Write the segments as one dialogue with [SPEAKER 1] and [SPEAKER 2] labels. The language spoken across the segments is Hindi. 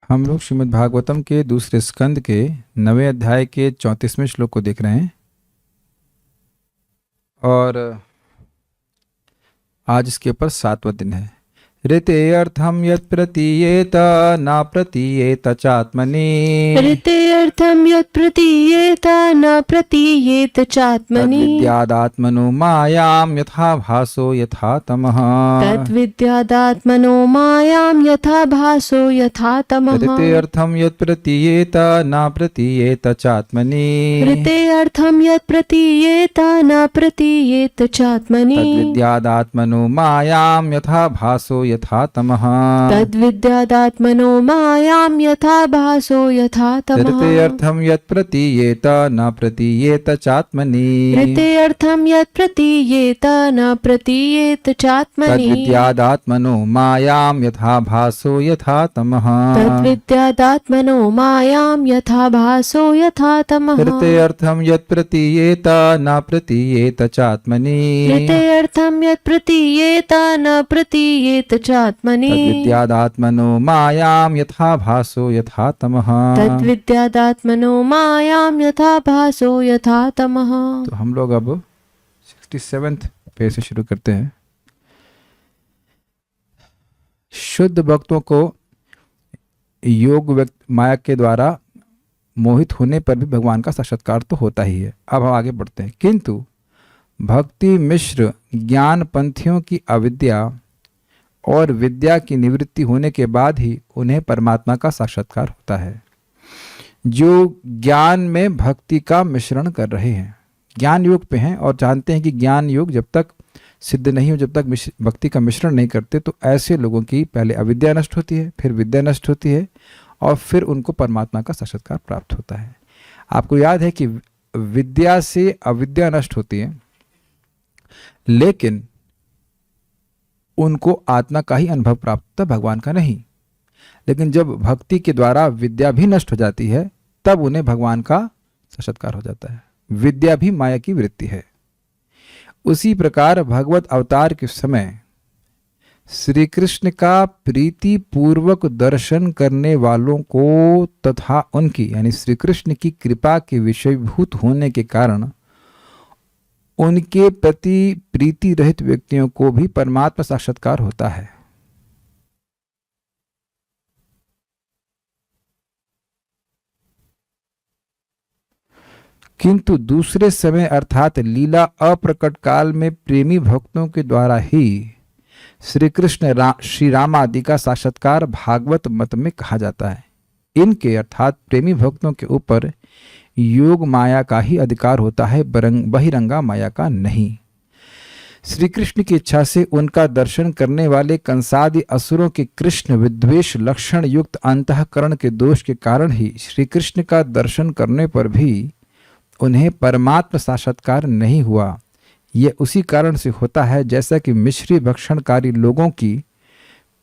[SPEAKER 1] हम लोग श्रीमद् भागवतम के दूसरे स्कंद के 9वें अध्याय के 34वें श्लोक को देख रहे हैं और आज इसके ऊपर 7वां दिन है। ऋते अर्थम यत् प्रतीयेत न प्रतीयेत चात्मनि।
[SPEAKER 2] ऋते अर्थम यत् प्रतीयेत न प्रतीयेत चात्मनि।
[SPEAKER 1] तद्विद्यादात्मनो मायां यथा भासो यथा तमः।
[SPEAKER 2] तद्विद्यादात्मनो मायां यथा भासो यथा तमः।
[SPEAKER 1] ऋते अर्थम यत् प्रतीयेत न प्रतीयेत चात्मनि।
[SPEAKER 2] ऋते अर्थम यत् प्रतीयेत न प्रतीयेत चात्मनि।
[SPEAKER 1] तद्विद्यादात्मनो मायां यथा भासो यथा तमः।
[SPEAKER 2] तद्विद्यादात्मनो मायां यथा भासो यथा तमः।
[SPEAKER 1] ऋते अर्थम यत् प्रतीयेत न प्रतीयेत चात्मनि।
[SPEAKER 2] ऋते अर्थम यत् प्रतीयेत न प्रतीयेत चात्मनि।
[SPEAKER 1] तद्विद्यादात्मनो मायां यथा भासो यथा तमः।
[SPEAKER 2] तद्विद्यादात्मनो मायां यथा भासो यथा तमः।
[SPEAKER 1] ऋते अर्थम यत् प्रतीयेत न प्रतीयेत चात्मनि।
[SPEAKER 2] ऋते अर्थम यत् प्रतीयेत न प्रतीयेत चात्मनि।
[SPEAKER 1] तद्विद्यादात्मनो मायां यथा भासो यथा तमः।
[SPEAKER 2] तद्विद्यादात्मनो मायां यथा भासो यथा तमः।
[SPEAKER 1] तो हम लोग अब 67वें पेज से शुरू करते हैं। शुद्ध भक्तों को योग माया के द्वारा मोहित होने पर भी भगवान का साक्षात्कार तो होता ही है। अब हम आगे बढ़ते हैं। किंतु भक्ति मिश्र ज्ञान पंथियों की अविद्या और विद्या की निवृत्ति होने के बाद ही उन्हें परमात्मा का साक्षात्कार होता है। जो ज्ञान में भक्ति का मिश्रण कर रहे हैं, ज्ञान योग पे हैं और जानते हैं कि ज्ञान योग जब तक सिद्ध नहीं हो, जब तक भक्ति का मिश्रण नहीं करते, तो ऐसे लोगों की पहले अविद्या नष्ट होती है, फिर विद्या नष्ट होती है और फिर उनको परमात्मा का साक्षात्कार प्राप्त होता है। आपको याद है कि विद्या से अविद्या नष्ट होती है, लेकिन उनको आत्मा का ही अनुभव प्राप्त होता है, भगवान का नहीं। लेकिन जब भक्ति के द्वारा विद्या भी नष्ट हो जाती है, तब उन्हें भगवान का साक्षात्कार हो जाता है। विद्या भी माया की वृत्ति है। उसी प्रकार भगवत अवतार के समय श्री कृष्ण का प्रीति पूर्वक दर्शन करने वालों को तथा उनकी यानी श्री कृष्ण की कृपा के विषयभूत होने के कारण उनके प्रति प्रीति रहित व्यक्तियों को भी परमात्मा साक्षात्कार होता है। किंतु दूसरे समय अर्थात लीला अप्रकट काल में प्रेमी भक्तों के द्वारा ही श्री कृष्ण श्री राम आदि का साक्षात्कार भागवत मत में कहा जाता है। इनके अर्थात प्रेमी भक्तों के ऊपर योग माया का ही अधिकार होता है, बहिरंगा माया का नहीं। श्री कृष्ण की इच्छा से उनका दर्शन करने वाले कंसादि असुरों के कृष्ण विद्वेष लक्षण युक्त अंतःकरण के दोष के कारण ही श्री कृष्ण का दर्शन करने पर भी उन्हें परमात्म साक्षात्कार नहीं हुआ। यह उसी कारण से होता है जैसा कि मिश्री भक्षणकारी लोगों की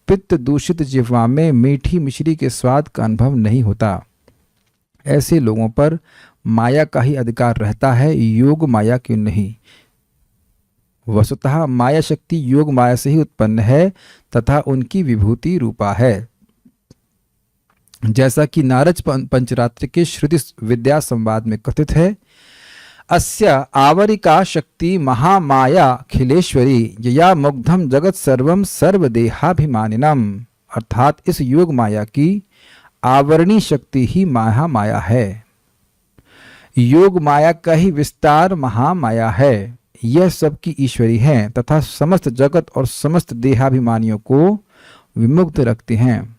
[SPEAKER 1] पित्त दूषित जिह्वा में मीठी मिश्री के स्वाद का अनुभव नहीं होता। ऐसे लोगों पर माया का ही अधिकार रहता है, योग माया क्यों नहीं। वस्तुतः माया शक्ति योग माया से ही उत्पन्न है तथा उनकी विभूति रूपा है। जैसा कि नारद पंचरात्र के श्रुति विद्या संवाद में कथित है, अस्य आवरिका शक्ति महामाया खिलेश्वरी यया मुग्धम जगत सर्वम सर्वदेहाभिमानिनम। अर्थात इस योग माया की आवरणी शक्ति ही महामाया है। योग माया का ही विस्तार महामाया है। यह सबकी ईश्वरी है तथा समस्त जगत और समस्त देहाभिमानियों को विमुक्त रखती हैं।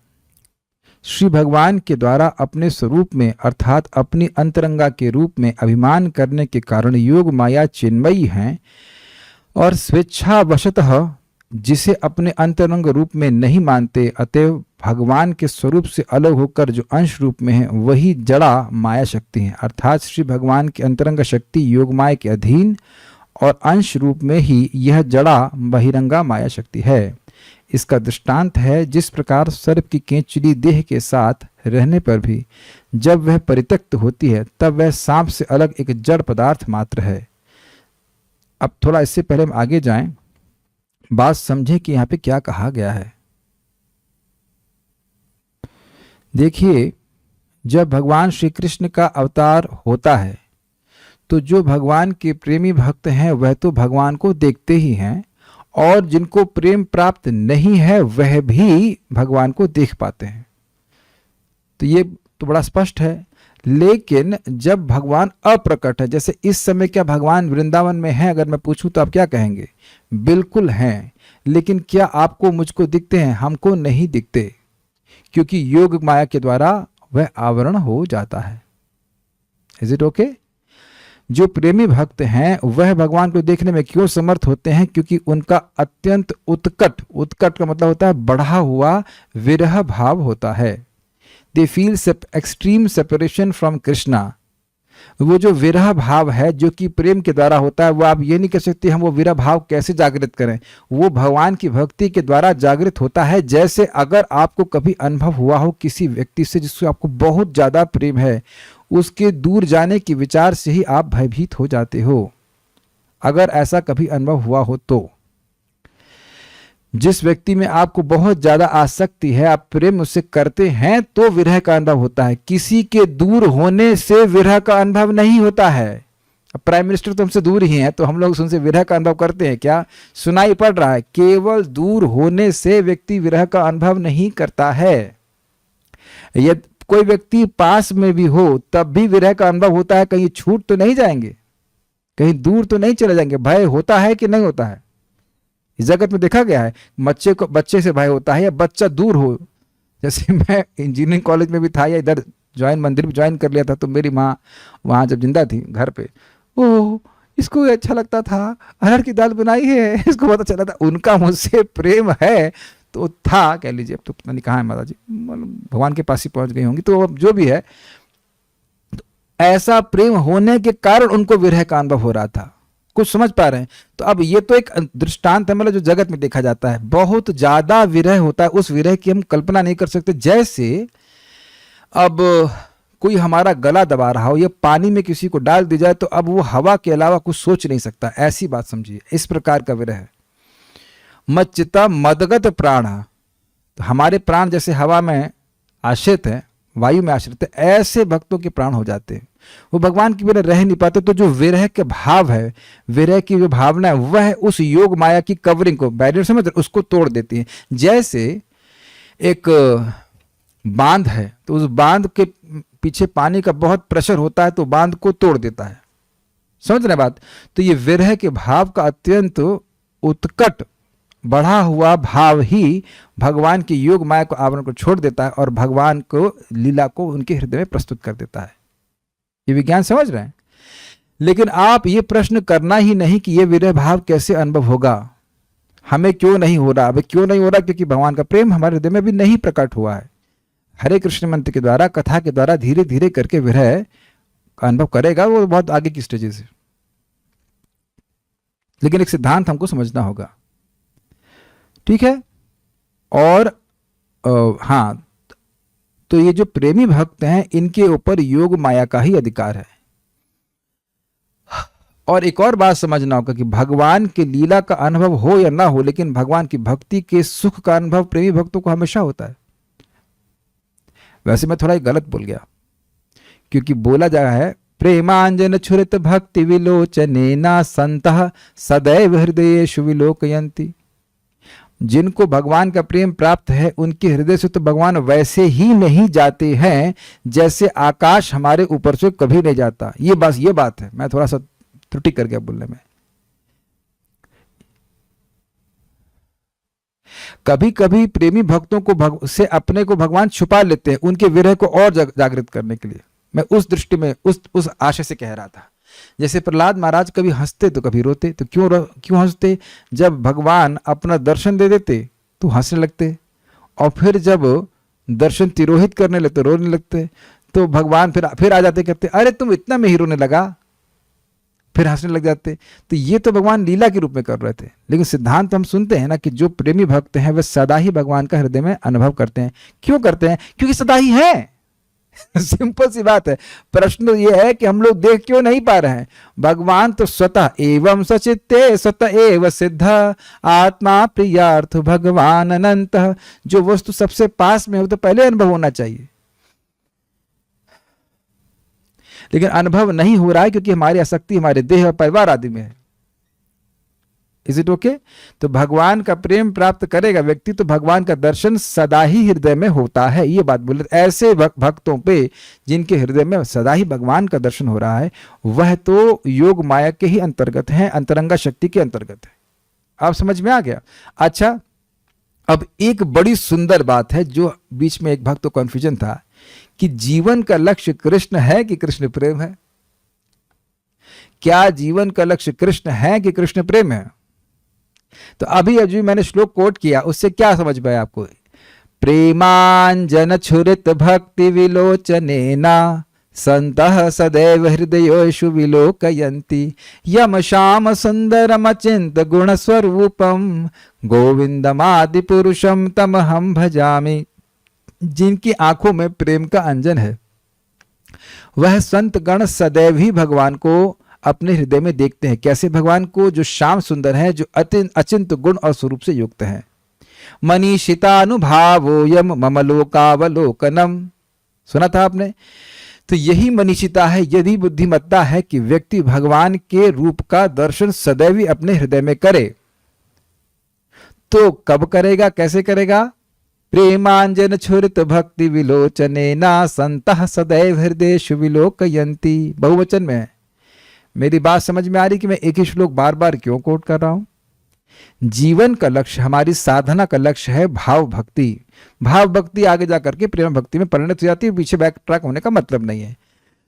[SPEAKER 1] श्री भगवान के द्वारा अपने स्वरूप में अर्थात अपनी अंतरंगा के रूप में अभिमान करने के कारण योग माया चिन्मयी हैं और स्वेच्छावशतः जिसे अपने अंतरंग रूप में नहीं मानते, अतएव भगवान के स्वरूप से अलग होकर जो अंश रूप में है वही जड़ा माया शक्ति है। अर्थात श्री भगवान की अंतरंग शक्ति योग माया के अधीन और अंश रूप में ही यह जड़ा बहिरंगा माया शक्ति है। इसका दृष्टांत है जिस प्रकार सर्प की केंचुली देह के साथ रहने पर भी जब वह परित्यक्त होती है तब वह सांप से अलग एक जड़ पदार्थ मात्र है। अब थोड़ा इससे पहले हम आगे जाएं, बात समझें कि यहाँ पे क्या कहा गया है। देखिए, जब भगवान श्री कृष्ण का अवतार होता है तो जो भगवान के प्रेमी भक्त हैं वह तो भगवान को देखते ही हैं, और जिनको प्रेम प्राप्त नहीं है वह भी भगवान को देख पाते हैं। तो ये तो बड़ा स्पष्ट है। लेकिन जब भगवान अप्रकट है, जैसे इस समय क्या भगवान वृंदावन में हैं, अगर मैं पूछूं तो आप क्या कहेंगे? बिल्कुल हैं। लेकिन क्या आपको मुझको दिखते हैं? हमको नहीं दिखते, क्योंकि योग माया के द्वारा वह आवरण हो जाता है। Is it okay? जो प्रेमी भक्त हैं वह भगवान को देखने में क्यों समर्थ होते हैं? क्योंकि उनका अत्यंत उत्कट, उत्कट का मतलब होता है बढ़ा हुआ विरह भाव होता है। They feel extreme separation from Krishna. वो जो विरह भाव है जो कि प्रेम के द्वारा होता है, वो आप ये नहीं कह सकते हम वो विरह भाव कैसे जागृत करें। वो भगवान की भक्ति के द्वारा जागृत होता है। जैसे अगर आपको कभी अनुभव हुआ हो किसी व्यक्ति से जिससे आपको बहुत ज़्यादा प्रेम है, उसके दूर जाने के विचार से ही आप भयभीत हो जाते हो। अगर ऐसा कभी अनुभव हुआ हो तो जिस व्यक्ति में आपको बहुत ज्यादा आसक्ति है, आप प्रेम उससे करते हैं, तो विरह का अनुभव होता है। किसी के दूर होने से विरह का अनुभव नहीं होता है। अब प्राइम मिनिस्टर तो हमसे दूर ही हैं, तो हम लोग उनसे विरह का अनुभव करते हैं क्या? सुनाई पड़ रहा है। केवल दूर होने से व्यक्ति विरह का अनुभव नहीं करता है। यदि कोई व्यक्ति पास में भी हो तब भी विरह का अनुभव होता है। कहीं छूट तो नहीं जाएंगे, कहीं दूर तो नहीं चले जाएंगे। भय होता है कि नहीं होता है? इस जगत में देखा गया है, बच्चे से भय होता है या बच्चा दूर हो। जैसे मैं इंजीनियरिंग कॉलेज में भी था या इधर मंदिर भी ज्वाइन कर लिया था, तो मेरी माँ वहाँ जब जिंदा थी घर पे, ओह इसको अच्छा लगता था, अरहर की दाल बनाई है, इसको पता चला था। उनका मुझसे प्रेम है तो था, कह लीजिए। अब तो पता नहीं कहाँ है माता जी, भगवान के पास ही पहुँच गई होंगी। तो जो भी है, तो ऐसा प्रेम होने के कारण उनको विरह का अनुभव हो रहा था। कुछ समझ पा रहे हैं? तो अब ये तो एक दृष्टांत है, मतलब जो जगत में देखा जाता है। बहुत ज्यादा विरह होता है, उस विरह की हम कल्पना नहीं कर सकते। जैसे अब कोई हमारा गला दबा रहा हो या पानी में किसी को डाल दी जाए तो अब वो हवा के अलावा कुछ सोच नहीं सकता, ऐसी बात समझिए। इस प्रकार का विरह है। मच्चिता मदगत प्राण, तो हमारे प्राण जैसे हवा में आश्रित है, वायु में आश्रित है, ऐसे भक्तों के प्राण हो जाते हैं। वो भगवान के बिना रह नहीं पाते। तो जो विरह के भाव है, विरह की जो भावना है, वह उस योग माया की कवरिंग को, बैरियर समझ, उसको तोड़ देती है। जैसे एक बांध है, तो उस बांध के पीछे पानी का बहुत प्रेशर होता है, तो बांध को तोड़ देता है। समझ रहे बात? तो ये विरह के भाव का अत्यंत उत्कट बढ़ा हुआ भाव ही भगवान की योग माया को आवरण को छोड़ देता है और भगवान को लीला को उनके हृदय में प्रस्तुत कर देता है। ये विज्ञान समझ रहे हैं। लेकिन आप ये प्रश्न करना ही नहीं कि ये विरह भाव कैसे अनुभव होगा, हमें क्यों नहीं हो रहा। अब क्यों नहीं हो रहा? क्योंकि भगवान का प्रेम हमारे हृदय में भी नहीं प्रकट हुआ है। हरे कृष्ण मंत्र के द्वारा, कथा के द्वारा धीरे धीरे करके विरह का अनुभव करेगा, वो बहुत आगे की स्टेजेस है। लेकिन एक सिद्धांत हमको समझना होगा, ठीक है? और हाँ, तो ये जो प्रेमी भक्त हैं, इनके ऊपर योग माया का ही अधिकार है। और एक और बात समझना होगा कि भगवान के लीला का अनुभव हो या ना हो, लेकिन भगवान की भक्ति के सुख का अनुभव प्रेमी भक्तों को हमेशा होता है। वैसे मैं थोड़ा गलत बोल गया, क्योंकि बोला जा रहा है प्रेमांजन छुरित भक्ति विलोचनेना संतः सदैव हृदयेषु विलोकयन्ति। जिनको भगवान का प्रेम प्राप्त है, उनके हृदय से तो भगवान वैसे ही नहीं जाते हैं जैसे आकाश हमारे ऊपर से कभी नहीं जाता। ये बात है, मैं थोड़ा सा त्रुटि कर गया बोलने में। कभी कभी प्रेमी भक्तों को से अपने को भगवान छुपा लेते हैं, उनके विरह को और जागृत करने के लिए। मैं उस दृष्टि में उस आशय से कह रहा था। जैसे प्रहलाद महाराज कभी हंसते तो कभी रोते। तो क्यों हंसते? जब भगवान अपना दर्शन दे देते तो हंसने लगते, और फिर जब दर्शन तिरोहित करने लगते, रोने लगते, तो भगवान फिर आ जाते, कहते अरे तुम इतना में ही रोने लगा, फिर हंसने लग जाते। तो ये तो भगवान लीला के रूप में कर रहे थे। लेकिन सिद्धांत हम सुनते हैं ना कि जो प्रेमी भक्त हैं वे सदा ही भगवान का हृदय में अनुभव करते हैं। क्यों करते हैं? क्योंकि सदा ही है। सिंपल सी बात है। प्रश्न ये है कि हम लोग देख क्यों नहीं पा रहे हैं। भगवान तो स्वतः एवं सचित्ते स्वतः एव सिद्ध आत्मा प्रियार्थ भगवान अनंत। जो वस्तु सबसे पास में हो तो पहले अनुभव होना चाहिए। लेकिन अनुभव नहीं हो रहा है क्योंकि हमारी आसक्ति हमारे देह और परिवार आदि में है। Is it okay? तो भगवान का प्रेम प्राप्त करेगा व्यक्ति तो भगवान का दर्शन सदा ही हृदय में होता है। ये बात बोले ऐसे भक्तों पे जिनके हृदय में सदा ही भगवान का दर्शन हो रहा है, वह तो योग माया के ही अंतर्गत है, अंतरंगा शक्ति के अंतर्गत है। आप समझ में आ गया? अच्छा, अब एक बड़ी सुंदर बात है जो बीच में एक भक्त को कंफ्यूजन था कि जीवन का लक्ष्य कृष्ण है कि कृष्ण प्रेम है? क्या जीवन का लक्ष्य कृष्ण है कि कृष्ण प्रेम है? तो अभी मैंने श्लोक कोट किया, उससे क्या समझ में आया आपको? प्रेमांजन छुरित भक्ति विलोचनेना संतः सदैव हृदयोषु विलोकयन्ति यम श्याम सुंदरम अचिंत गुण स्वरूपम गोविंदमादि पुरुषम तमहम भजामि। जिनकी आंखों में प्रेम का अंजन है वह संत गण सदैव ही भगवान को अपने हृदय में देखते हैं। कैसे भगवान को? जो श्याम सुंदर है, जो अचिंत गुण और स्वरूप से युक्त है। मनीषितानुभावोयम मम लोकावलोकनम, सुना था आपने? तो यही मनीषिता है, यदि बुद्धिमत्ता है कि व्यक्ति भगवान के रूप का दर्शन सदैव ही अपने हृदय में करे। तो कब करेगा, कैसे करेगा? प्रेमांजन छुरित भक्ति विलोचनेना संतः सदैव हृदयेषु विलोकयन्ति। बहुवचन में है। मेरी बात समझ में आ रही कि मैं एक ही श्लोक बार बार क्यों कोट कर रहा हूं? जीवन का लक्ष्य, हमारी साधना का लक्ष्य है भाव भक्ति। भाव भक्ति आगे जाकर के प्रेम भक्ति में परिणत हो जाती है, पीछे बैक ट्रैक होने का मतलब नहीं है।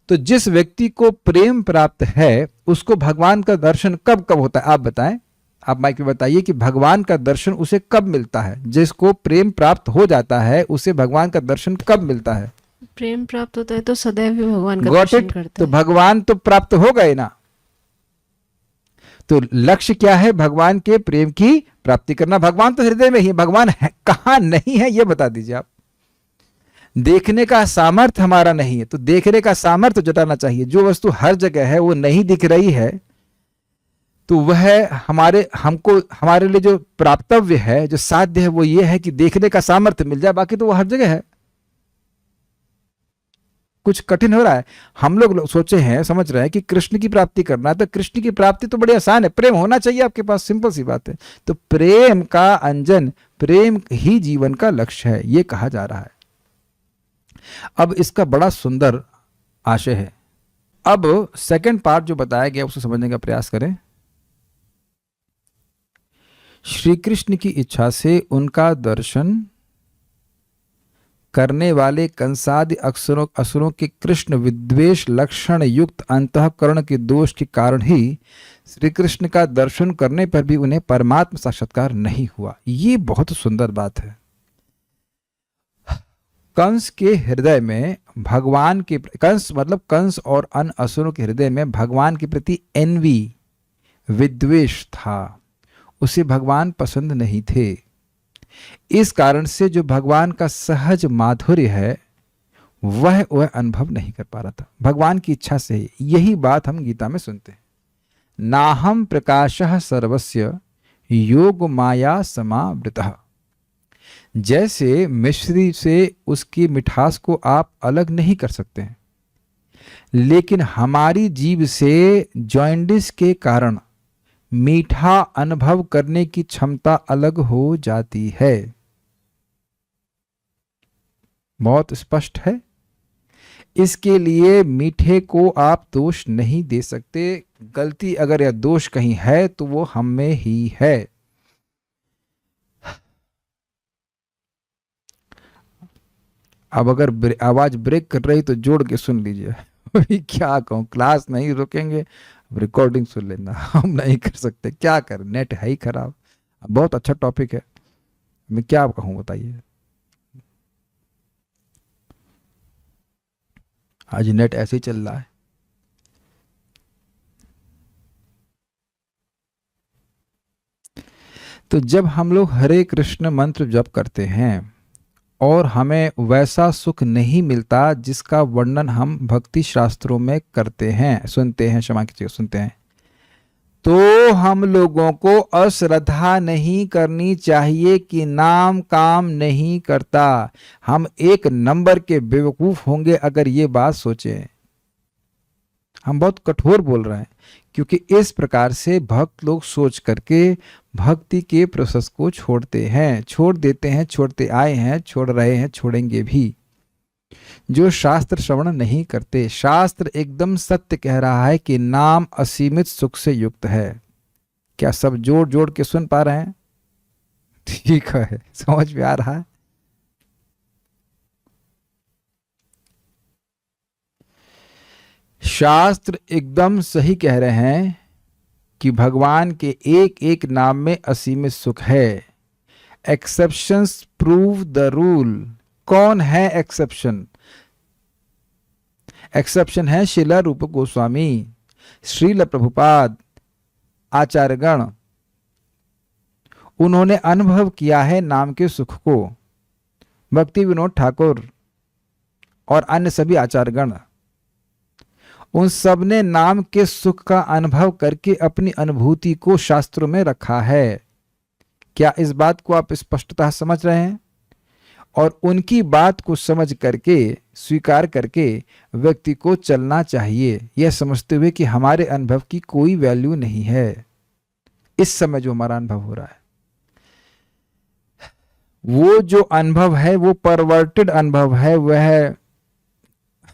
[SPEAKER 1] तो जिस व्यक्ति को प्रेम प्राप्त है उसको भगवान का दर्शन कब कब होता है? आप बताएं, आप माइक में बताइए कि भगवान का दर्शन उसे कब मिलता है? जिसको प्रेम प्राप्त हो जाता है उसे भगवान का दर्शन कब मिलता है?
[SPEAKER 2] प्रेम प्राप्त होता है तो सदैव ही भगवान का
[SPEAKER 1] Got
[SPEAKER 2] दर्शन
[SPEAKER 1] it?
[SPEAKER 2] करता
[SPEAKER 1] तो
[SPEAKER 2] है।
[SPEAKER 1] भगवान तो प्राप्त हो गए ना। तो लक्ष्य क्या है? भगवान के प्रेम की प्राप्ति करना। भगवान तो हृदय में ही, भगवान है कहां नहीं है ये बता दीजिए आप। देखने का सामर्थ्य हमारा नहीं है तो देखने का सामर्थ्य जुटाना चाहिए। जो वस्तु हर जगह है वो नहीं दिख रही है तो वह हमारे लिए जो प्राप्तव्य है, जो साध्य है, वो ये है कि देखने का सामर्थ्य मिल जाए, बाकी तो वो हर जगह है। कुछ कठिन हो रहा है? हम लोग सोचे हैं, समझ रहे हैं कि कृष्ण की प्राप्ति करना है तो कृष्ण की प्राप्ति तो बड़ी आसान है, प्रेम होना चाहिए आपके पास, सिंपल सी बात है। तो प्रेम का अंजन, प्रेम ही जीवन का लक्ष्य है, ये कहा जा रहा है। अब इसका बड़ा सुंदर आशय है। अब सेकंड पार्ट जो बताया गया उसे समझने का प्रयास करें। श्री कृष्ण की इच्छा से उनका दर्शन करने वाले कंसादि असुरों के कृष्ण विद्वेष लक्षण युक्त अंतःकरण के दोष के कारण ही श्री कृष्ण का दर्शन करने पर भी उन्हें परमात्म साक्षात्कार नहीं हुआ। ये बहुत सुंदर बात है। कंस के हृदय में भगवान के, कंस और अन्य असुरों के हृदय में भगवान के प्रति एनवी, विद्वेष था। उसे भगवान पसंद नहीं थे। इस कारण से जो भगवान का सहज माधुर्य है वह अनुभव नहीं कर पा रहा था भगवान की इच्छा से। यही बात हम गीता में सुनते हैं, नाहम प्रकाशः सर्वस्य योग माया समावृतः। जैसे मिश्री से उसकी मिठास को आप अलग नहीं कर सकते हैं, लेकिन हमारी जीभ से जॉइंडिस के कारण मीठा अनुभव करने की क्षमता अलग हो जाती है। बहुत स्पष्ट है। इसके लिए मीठे को आप दोष नहीं दे सकते। गलती अगर या दोष कहीं है तो वो हम में ही है। अब अगर आवाज ब्रेक कर रही तो जोड़ के सुन लीजिए। अभी क्या कहूं, क्लास नहीं रोकेंगे, रिकॉर्डिंग सुन लेना। हम नहीं कर सकते, क्या कर, नेट है ही खराब। बहुत अच्छा टॉपिक है, मैं क्या कहूं बताइए। आज नेट ऐसे ही चल रहा है। तो जब हम लोग हरे कृष्ण मंत्र जप करते हैं और हमें वैसा सुख नहीं मिलता जिसका वर्णन हम भक्ति शास्त्रों में करते हैं, सुनते हैं, क्षमा कीजिए, सुनते हैं, तो हम लोगों को अश्रद्धा नहीं करनी चाहिए कि नाम काम नहीं करता। हम एक नंबर के बेवकूफ होंगे अगर ये बात सोचें। हम बहुत कठोर बोल रहे हैं, क्योंकि इस प्रकार से भक्त लोग सोच करके भक्ति के प्रोसेस को छोड़ते हैं, छोड़ देते हैं, छोड़ते आए हैं, छोड़ रहे हैं, छोड़ेंगे भी। जो शास्त्र श्रवण नहीं करते, शास्त्र एकदम सत्य कह रहा है कि नाम असीमित सुख से युक्त है। क्या सब जोड़ जोड़ के सुन पा रहे हैं? ठीक है, समझ में आ रहा है? शास्त्र एकदम सही कह रहे हैं कि भगवान के एक एक नाम में असीमित सुख है। Exceptions prove the rule. कौन है एक्सेप्शन? एक्सेप्शन है श्रील रूप गोस्वामी, श्रील प्रभुपाद, आचार्यगण। उन्होंने अनुभव किया है नाम के सुख को। भक्ति विनोद ठाकुर और अन्य सभी आचार्यगण, उन सब ने नाम के सुख का अनुभव करके अपनी अनुभूति को शास्त्रों में रखा है। क्या इस बात को आप स्पष्टतः समझ रहे हैं? और उनकी बात को समझ करके, स्वीकार करके व्यक्ति को चलना चाहिए, यह समझते हुए कि हमारे अनुभव की कोई वैल्यू नहीं है। इस समय जो हमारा अनुभव हो रहा है, वो जो अनुभव है वो परवर्टेड अनुभव है। वह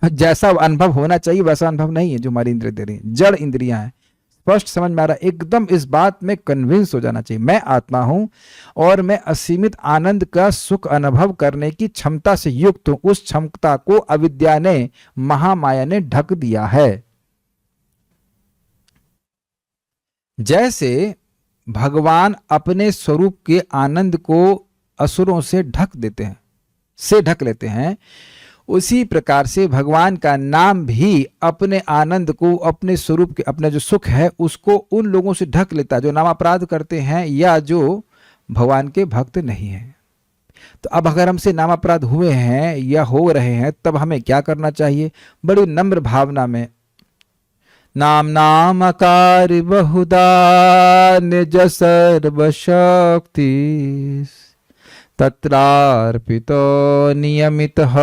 [SPEAKER 1] जैसा अनुभव होना चाहिए वैसा अनुभव नहीं है जो हमारी इंद्रिय दे रही है, जड़ इंद्रियां हैं। स्पष्ट समझ में आ रहा है? एकदम इस बात में कन्विंस हो जाना चाहिए, मैं आत्मा हूं और मैं असीमित आनंद का सुख अनुभव करने की क्षमता से युक्त हूं। उस क्षमता को अविद्या ने, महामाया ने ढक दिया है। जैसे भगवान अपने स्वरूप के आनंद को असुरों से ढक लेते हैं, उसी प्रकार से भगवान का नाम भी अपने आनंद को, अपने स्वरूप के, अपना जो सुख है उसको उन लोगों से ढक लेता है जो नाम अपराध करते हैं या जो भगवान के भक्त नहीं हैं। तो अब अगर हमसे नाम अपराध हुए हैं या हो रहे हैं, तब हमें क्या करना चाहिए? बड़ी नम्र भावना में, नाम नामकार बहुधा निज सर्वशक्ति तत्रार्पितो नियमितः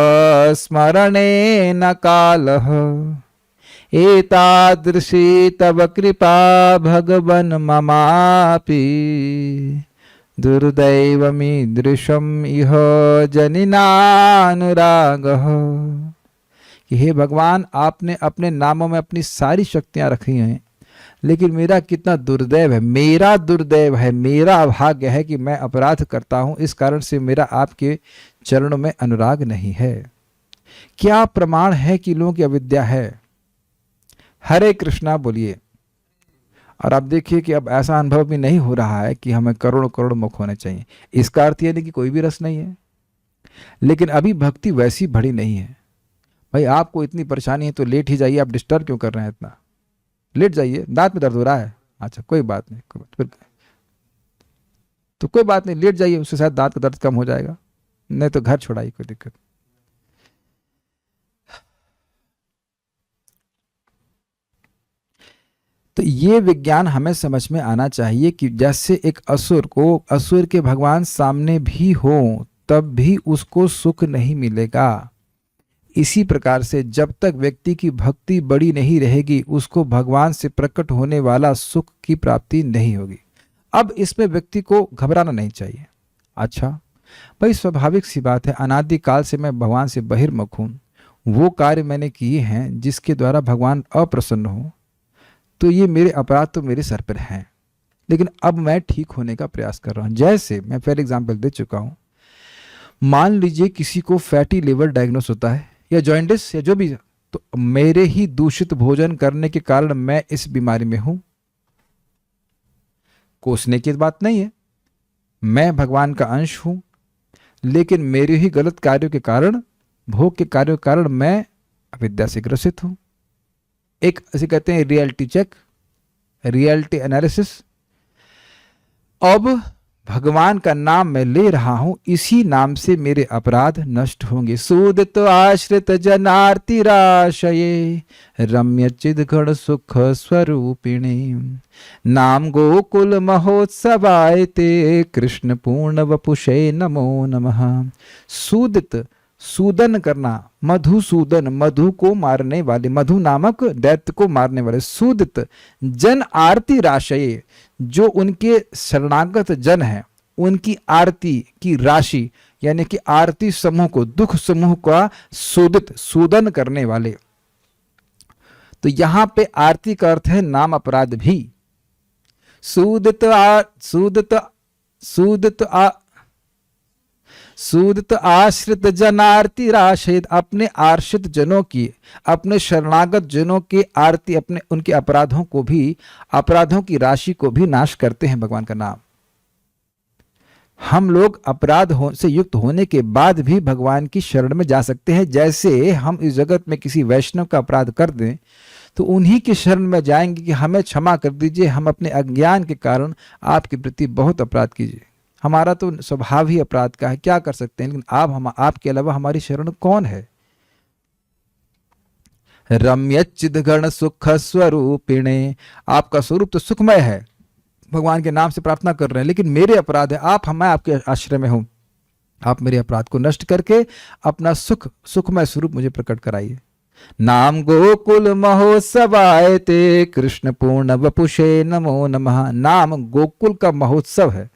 [SPEAKER 1] स्मरणेन कालः एतादृशी तव कृपा भगवन् ममापि दुर्दैवमीदृशम् इह जनिनानुरागः। कि हे भगवान, आपने अपने नामों में अपनी सारी शक्तियां रखी हैं, लेकिन मेरा कितना दुर्दैव है, मेरा दुर्दैव है, मेरा अभाग्य है कि मैं अपराध करता हूं। इस कारण से मेरा आपके चरणों में अनुराग नहीं है। क्या प्रमाण है कि लोगों की अविद्या है? हरे कृष्णा बोलिए। और आप देखिए कि अब ऐसा अनुभव भी नहीं हो रहा है कि हमें करोड़ करोड़ मुख होने चाहिए। इसका अर्थ यह नहीं कि कोई भी रस नहीं है, लेकिन अभी भक्ति वैसी बढ़ी नहीं है। भाई आपको इतनी परेशानी है तो लेट ही जाइए, आप डिस्टर्ब क्यों कर रहे हैं इतना? लेट जाइए। दांत में दर्द हो रहा है? अच्छा कोई बात नहीं, फिर तो कोई बात नहीं, लेट जाइए, उससे शायद दांत का दर्द कम हो जाएगा। नहीं तो घर छोड़ाइए, कोई दिक्कत। तो ये विज्ञान हमें समझ में आना चाहिए कि जैसे एक असुर को, असुर के भगवान सामने भी हो तब भी उसको सुख नहीं मिलेगा। इसी प्रकार से जब तक व्यक्ति की भक्ति बड़ी नहीं रहेगी, उसको भगवान से प्रकट होने वाला सुख की प्राप्ति नहीं होगी। अब इसमें व्यक्ति को घबराना नहीं चाहिए। अच्छा भाई, स्वाभाविक सी बात है, अनादिकाल से मैं भगवान से बहिर्मुख हूँ, वो कार्य मैंने किए हैं जिसके द्वारा भगवान अप्रसन्न हो, तो ये मेरे अपराध तो मेरे सर पर हैं, लेकिन अब मैं ठीक होने का प्रयास कर रहा हूँ। जैसे मैं पहले एग्जाम्पल दे चुका हूँ, मान लीजिए किसी को फैटी लिवर डायग्नोस होता है या जॉइंटिस या जो भी, तो मेरे ही दूषित भोजन करने के कारण मैं इस बीमारी में हूं। कोसने की बात नहीं है, मैं भगवान का अंश हूं, लेकिन मेरे ही गलत कार्यों के कारण, भोग के कार्यों के कारण मैं अविद्या से ग्रसित हूं। एक ऐसे कहते हैं रियलिटी चेक, रियलिटी एनालिसिस। अब भगवान का नाम मैं ले रहा हूं, इसी नाम से मेरे अपराध नष्ट होंगे। सूदित आश्रित जनार्ति राशये रम्य चिदघड़ सुख स्वरूपिणी नाम गोकुल महोत्सवाय ते कृष्ण पूर्ण वपुषे नमो नमः। सूदित सूदन करना, मधुसूदन, मधु को मारने वाले, मधु नामक दैत्य को मारने वाले। सूदित जन आरती राशये, जो उनके शरणागत जन हैं उनकी आरती की राशि यानी कि आरती समूह को, दुख समूह का सूदित, सूदन करने वाले। तो यहां पे आरती का अर्थ है नाम अपराध भी। सूदित आश्रित जनार्ति राशिद, अपने आश्रित जनों की, अपने शरणागत जनों की आरती, अपने उनके अपराधों को भी, अपराधों की राशि को भी नाश करते हैं भगवान का नाम। हम लोग अपराध से युक्त होने के बाद भी भगवान की शरण में जा सकते हैं। जैसे हम इस जगत में किसी वैष्णव का अपराध कर दें तो उन्हीं की शरण में जाएंगे कि हमें क्षमा कर दीजिए, हम अपने अज्ञान के कारण आपके प्रति बहुत अपराध कीजिए। हमारा तो स्वभाव ही अपराध का है, क्या कर सकते हैं, लेकिन आपके अलावा हमारी शरण कौन है। रम्यच्चिद गण सुख स्वरूपिणे, आपका स्वरूप तो सुखमय है, भगवान के नाम से प्रार्थना कर रहे हैं, लेकिन मेरे अपराध है, मैं आपके आश्रय में हूं, आप मेरे अपराध को नष्ट करके अपना सुखमय स्वरूप मुझे प्रकट कराइए। नाम गोकुल महोत्सवाय ते कृष्ण पूर्ण वपुषे नमो नमः। नाम गोकुल का महोत्सव है,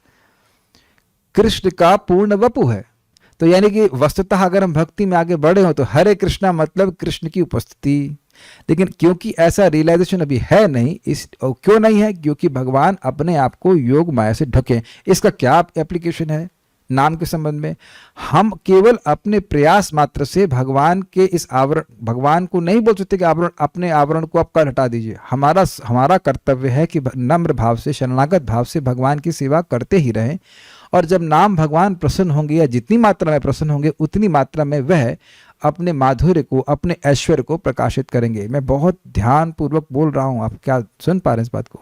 [SPEAKER 1] कृष्ण का पूर्ण वपु है। तो यानी कि वस्तुतः अगर हम भक्ति में आगे बढ़े हो तो हरे कृष्णा मतलब कृष्ण की उपस्थिति। लेकिन क्योंकि ऐसा रियलाइजेशन अभी है नहीं, क्यों नहीं है, क्योंकि भगवान अपने आप को योग माया से ढके। इसका क्या एप्लीकेशन है नाम के संबंध में? हम केवल अपने प्रयास मात्र से भगवान के इस आवरण, भगवान को नहीं बोल सकते कि आवरण, अपने आवरण को आप कल हटा दीजिए। हमारा कर्तव्य है कि नम्र भाव से, शरणागत भाव से भगवान की सेवा करते ही रहें। और जब नाम भगवान प्रसन्न होंगे या जितनी मात्रा में प्रसन्न होंगे उतनी मात्रा में वह अपने माधुर्य को, अपने ऐश्वर्य को प्रकाशित करेंगे। मैं बहुत ध्यान पूर्वक बोल रहा हूं, आप क्या सुन पा रहे हैं इस बात को?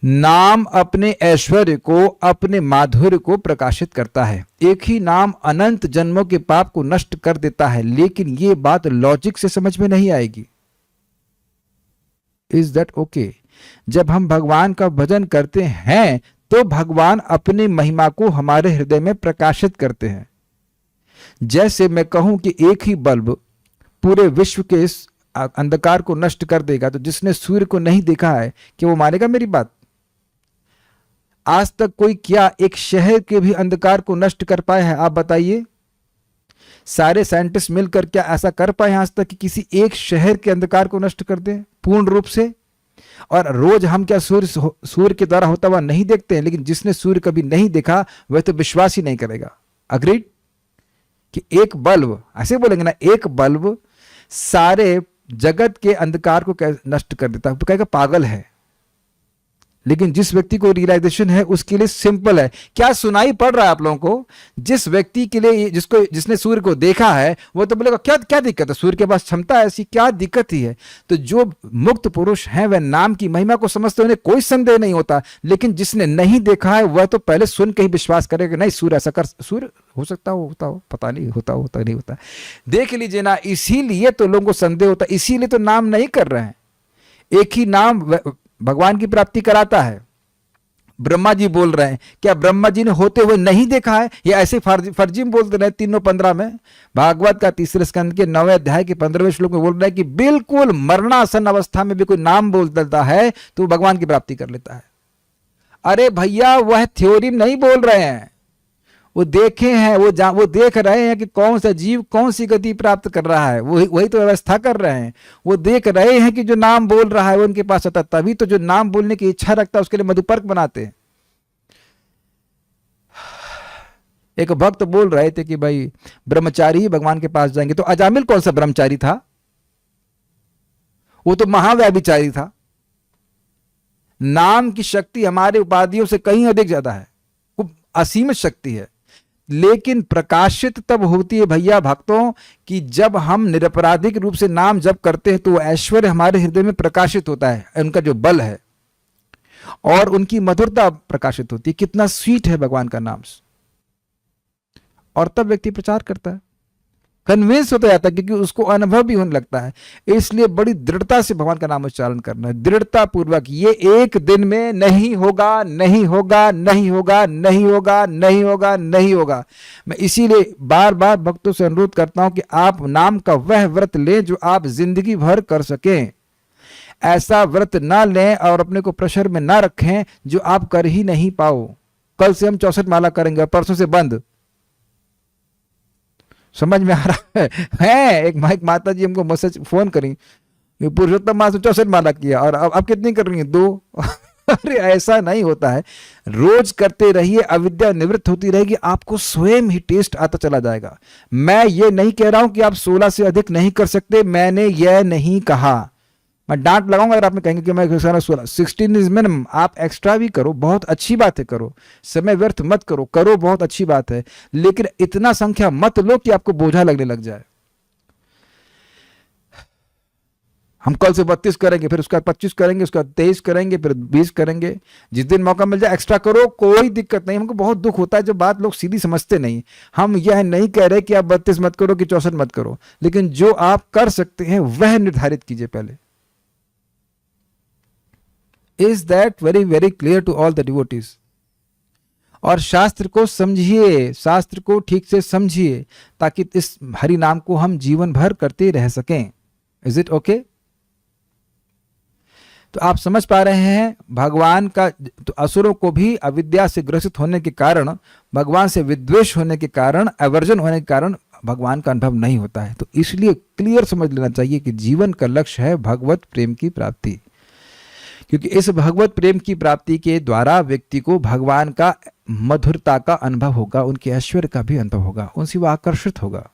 [SPEAKER 1] नाम अपने ऐश्वर्य को, अपने माधुर्य को प्रकाशित करता है। एक ही नाम अनंत जन्मों के पाप को नष्ट कर देता है, लेकिन ये बात लॉजिक से समझ में नहीं आएगी। Is that okay? जब हम भगवान का भजन करते हैं तो भगवान अपनी महिमा को हमारे हृदय में प्रकाशित करते हैं। जैसे मैं कहूं कि एक ही बल्ब पूरे विश्व के अंधकार को नष्ट कर देगा, तो जिसने सूर्य को नहीं देखा है कि वो मानेगा मेरी बात? आज तक कोई क्या एक शहर के भी अंधकार को नष्ट कर पाए हैं? आप बताइए। सारे साइंटिस्ट मिलकर क्या ऐसा कर पाए आज तक कि किसी एक शहर के अंधकार को नष्ट कर दें पूर्ण रूप से? और रोज हम क्या सूर्य के द्वारा होता हुआ नहीं देखते हैं? लेकिन जिसने सूर्य कभी नहीं देखा वह तो विश्वास ही नहीं करेगा। अग्रीड? कि एक बल्ब, ऐसे बोलेंगे ना, एक बल्ब सारे जगत के अंधकार को नष्ट कर देता है, तो कहेगा पागल है। लेकिन जिस व्यक्ति को रियलाइजेशन है उसके लिए सिंपल है। क्या सुनाई पड़ रहा है आप लोगों को? जिस व्यक्ति के लिए, जिसने सूर्य को देखा है वो तो बोलेगा क्या दिक्कत है, सूर्य के पास क्षमता है ऐसी, क्या दिक्कत ही है। तो जो मुक्त पुरुष हैं वह नाम की महिमा को समझते, उन्हें कोई संदेह नहीं होता। लेकिन जिसने नहीं देखा है वह तो पहले सुन के ही विश्वास करेगा, नहीं सूर्य ऐसा कर, सूर्य हो सकता हो, होता हो, पता नहीं, होता नहीं होता। देख लीजिए ना, इसीलिए तो लोगों को संदेह होता, इसीलिए तो नाम नहीं कर रहे हैं। एक ही नाम भगवान की प्राप्ति कराता है। ब्रह्मा जी बोल रहे हैं, क्या ब्रह्मा जी ने होते हुए नहीं देखा है? या ऐसे फर्जी में बोलते रहे? 3:15 में भागवत का 3 स्कंद के 9वें अध्याय के 15वें श्लोक में बोल रहे हैं कि बिल्कुल मरणासन अवस्था में भी कोई नाम बोल देता है तो भगवान की प्राप्ति कर लेता है। अरे भैया, वह थ्योरी नहीं बोल रहे हैं, वो देखे हैं, वो देख रहे हैं कि कौन सा जीव कौन सी गति प्राप्त कर रहा है, वही तो व्यवस्था कर रहे हैं। वो देख रहे हैं कि जो नाम बोल रहा है वो उनके पास आता, तभी तो जो नाम बोलने की इच्छा रखता है उसके लिए मधुपर्क बनाते हैं। एक भक्त बोल रहे थे कि भाई ब्रह्मचारी ही भगवान के पास जाएंगे, तो अजामिल कौन सा ब्रह्मचारी था? वो तो महाव्यभिचारी था। नाम की शक्ति हमारे उपाधियों से कहीं अधिक ज्यादा है, असीमित शक्ति है। लेकिन प्रकाशित तब होती है भैया भक्तों कि जब हम निरपराधिक रूप से नाम जप करते हैं तो ऐश्वर्य हमारे हृदय में प्रकाशित होता है, उनका जो बल है और उनकी मधुरता प्रकाशित होती है। कितना स्वीट है भगवान का नाम। और तब व्यक्ति प्रचार करता है, कन्विंस होता जाता है, क्योंकि उसको अनुभव भी होने लगता है। इसलिए बड़ी दृढ़ता से भगवान का नाम उच्चारण करना है, दृढ़ता पूर्वक। ये एक दिन में नहीं होगा, नहीं होगा, नहीं होगा, नहीं होगा, नहीं होगा, नहीं होगा। मैं इसीलिए बार बार भक्तों से अनुरोध करता हूं कि आप नाम का वह व्रत लें जो आप जिंदगी भर कर सकें। ऐसा व्रत ना लें और अपने को प्रेशर में ना रखें जो आप कर ही नहीं पाओ। कल से हम 64 माला करेंगे, परसों से बंद। समझ में आ रहा है? एक माता जी हमको मैसेज फोन करी, पुरुषोत्तम मास 64 माला किया और अब कितनी कर रही है? 2। अरे ऐसा नहीं होता है। रोज करते रहिए, अविद्या निवृत्त होती रहेगी, आपको स्वयं ही टेस्ट आता चला जाएगा। मैं ये नहीं कह रहा हूं कि आप 16 से अधिक नहीं कर सकते, मैंने यह नहीं कहा। मैं डांट लगाऊंगा अगर आपने कहेंगे कि मैं 16। 16 इज मिनिमम। आप एक्स्ट्रा भी करो, बहुत अच्छी बात है, करो, समय व्यर्थ मत करो, करो, बहुत अच्छी बात है, लेकिन इतना संख्या मत लो कि आपको बोझा लगने लग जाए। हम कल से 32 करेंगे, फिर उसका 25 करेंगे, उसका 23 करेंगे, फिर 20 करेंगे। जिस दिन मौका मिल जाए एक्स्ट्रा करो, कोई दिक्कत नहीं। हमको बहुत दुख होता है जब बात लोग सीधी समझते नहीं। हम यह नहीं कह रहे कि आप 32 मत करो कि 64 मत करो, लेकिन जो आप कर सकते हैं वह निर्धारित कीजिए पहले। Is that very very clear to all the devotees? और शास्त्र को समझिए, शास्त्र को ठीक से समझिए, ताकि इस हरि नाम को हम जीवन भर करते रह सकें। Is it okay? तो आप समझ पा रहे हैं भगवान का। तो असुरों को भी अविद्या से ग्रसित होने के कारण, भगवान से विद्वेष होने के कारण, अवर्जन होने के कारण भगवान का अनुभव नहीं होता है। तो इसलिए क्लियर समझ लेना चाहिए कि जीवन का लक्ष्य है भगवत प्रेम की प्राप्ति, क्योंकि इस भगवत प्रेम की प्राप्ति के द्वारा व्यक्ति को भगवान का मधुरता का अनुभव होगा, उनके ऐश्वर्य का भी अनुभव होगा, उनसे वह आकर्षित होगा।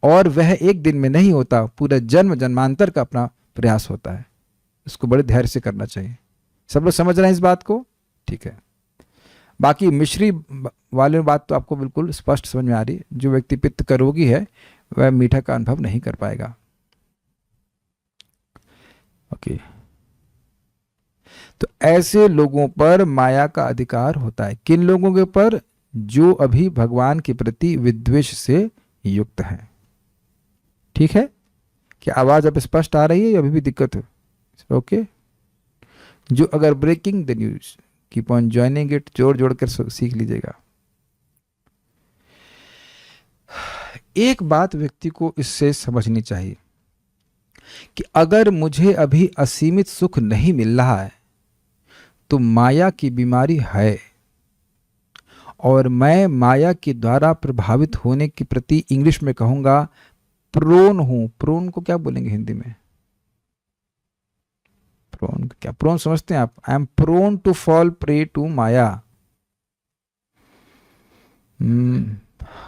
[SPEAKER 1] और वह एक दिन में नहीं होता, पूरा जन्म जन्मांतर का अपना प्रयास होता है। इसको बड़े धैर्य से करना चाहिए। सब लोग समझ रहे हैं इस बात को? ठीक है। बाकी मिश्री वाले बात तो आपको बिल्कुल स्पष्ट समझ में आ रही है। जो व्यक्ति पित्त का रोगी है वह मीठा का अनुभव नहीं कर पाएगा। ओके। तो ऐसे लोगों पर माया का अधिकार होता है। किन लोगों के ऊपर? जो अभी भगवान के प्रति विद्वेष से युक्त हैं। ठीक है? क्या आवाज अब स्पष्ट आ रही है या अभी भी दिक्कत है? ओके। जो अगर breaking the news, keep on joining it, जोड़ जोड़ कर सीख लीजिएगा। एक बात व्यक्ति को इससे समझनी चाहिए कि अगर मुझे अभी असीमित सुख नहीं मिल रहा है तो माया की बीमारी है, और मैं माया के द्वारा प्रभावित होने के प्रति इंग्लिश में कहूंगा प्रोन हूं। प्रोन को क्या बोलेंगे हिंदी में? प्रोन क्या? प्रोन समझते हैं आप? I am prone to fall prey to maya.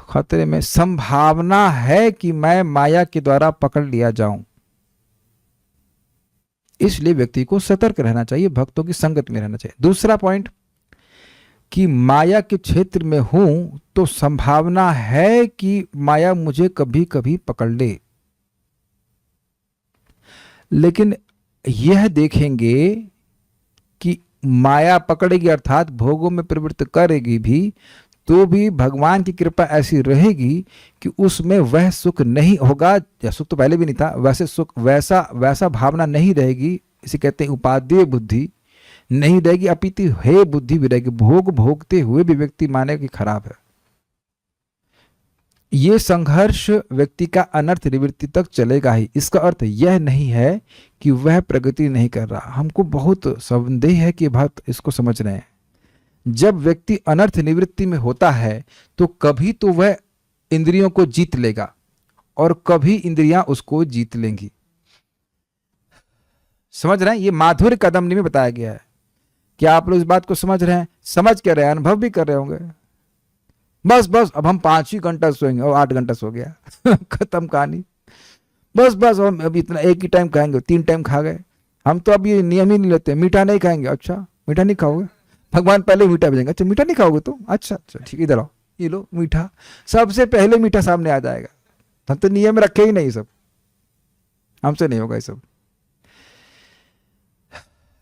[SPEAKER 1] खतरे में, संभावना है कि मैं माया के द्वारा पकड़ लिया जाऊं। इसलिए व्यक्ति को सतर्क रहना चाहिए, भक्तों की संगत में रहना चाहिए। दूसरा पॉइंट कि माया के क्षेत्र में हूं तो संभावना है कि माया मुझे कभी कभी पकड़ ले, लेकिन यह देखेंगे कि माया पकड़ेगी अर्थात भोगों में प्रवृत्त करेगी भी, तो भी भगवान की कृपा ऐसी रहेगी कि उसमें वह सुख नहीं होगा, या सुख तो पहले भी नहीं था, वैसे सुख वैसा भावना नहीं रहेगी। इसे कहते हैं उपादेय बुद्धि नहीं रहेगी, अपितु हे बुद्धि भी रहेगी। भोग भोगते हुए भी व्यक्ति माने कि खराब है। ये संघर्ष व्यक्ति का अनर्थ निवृत्ति तक चलेगा ही। इसका अर्थ यह नहीं है कि वह प्रगति नहीं कर रहा। हमको बहुत संदेह है कि भक्त इसको समझ रहे हैं। जब व्यक्ति अनर्थ निवृत्ति में होता है तो कभी तो वह इंद्रियों को जीत लेगा और कभी इंद्रियां उसको जीत लेंगी। समझ रहे हैं? ये माधुर्य कदमनी में बताया गया है। क्या आप लोग इस बात को समझ रहे हैं? समझ के रहे हैं, अनुभव भी कर रहे होंगे। बस अब हम 5 ही घंटा सोएंगे और 8 घंटा सो गया खत्म कहानी। बस हम अभी इतना एक ही टाइम खाएंगे, 3 टाइम खा गए। हम तो अभी नियम ही नहीं लेते, मीठा नहीं खाएंगे। अच्छा मीठा नहीं खाओगे? भगवान पहले मीठा भेजेंगे। अच्छा मीठा नहीं खाओगे तो अच्छा ठीक, इधर आओ, ये लो मीठा। सबसे पहले मीठा सामने आ जाएगा। हम तो नियम रखे ही नहीं, सब हमसे नहीं होगा ये सब।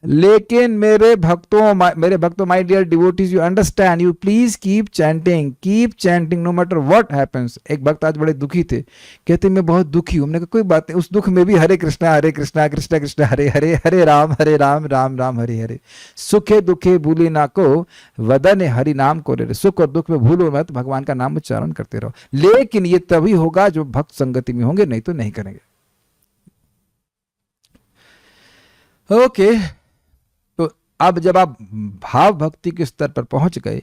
[SPEAKER 1] लेकिन मेरे भक्तों my dear devotees, you understand, you please keep chanting no matter what happens. एक भक्त आज बड़े दुखी थे, कहते मैं बहुत दुखी हूं। हमने कहा कोई बात नहीं, उस दुख में भी हरे कृष्णा कृष्ण कृष्ण हरे हरे, हरे राम राम राम हरे हरे। सुखे दुखे भूले ना को, वदन हरि नाम को रे। सुख और दुख में भूलो मत, भगवान का नाम उच्चारण करते रहो। लेकिन ये तभी होगा जो भक्त संगति में होंगे, नहीं तो नहीं करेंगे। ओके, तो अब जब आप भाव भक्ति के स्तर पर पहुंच गए,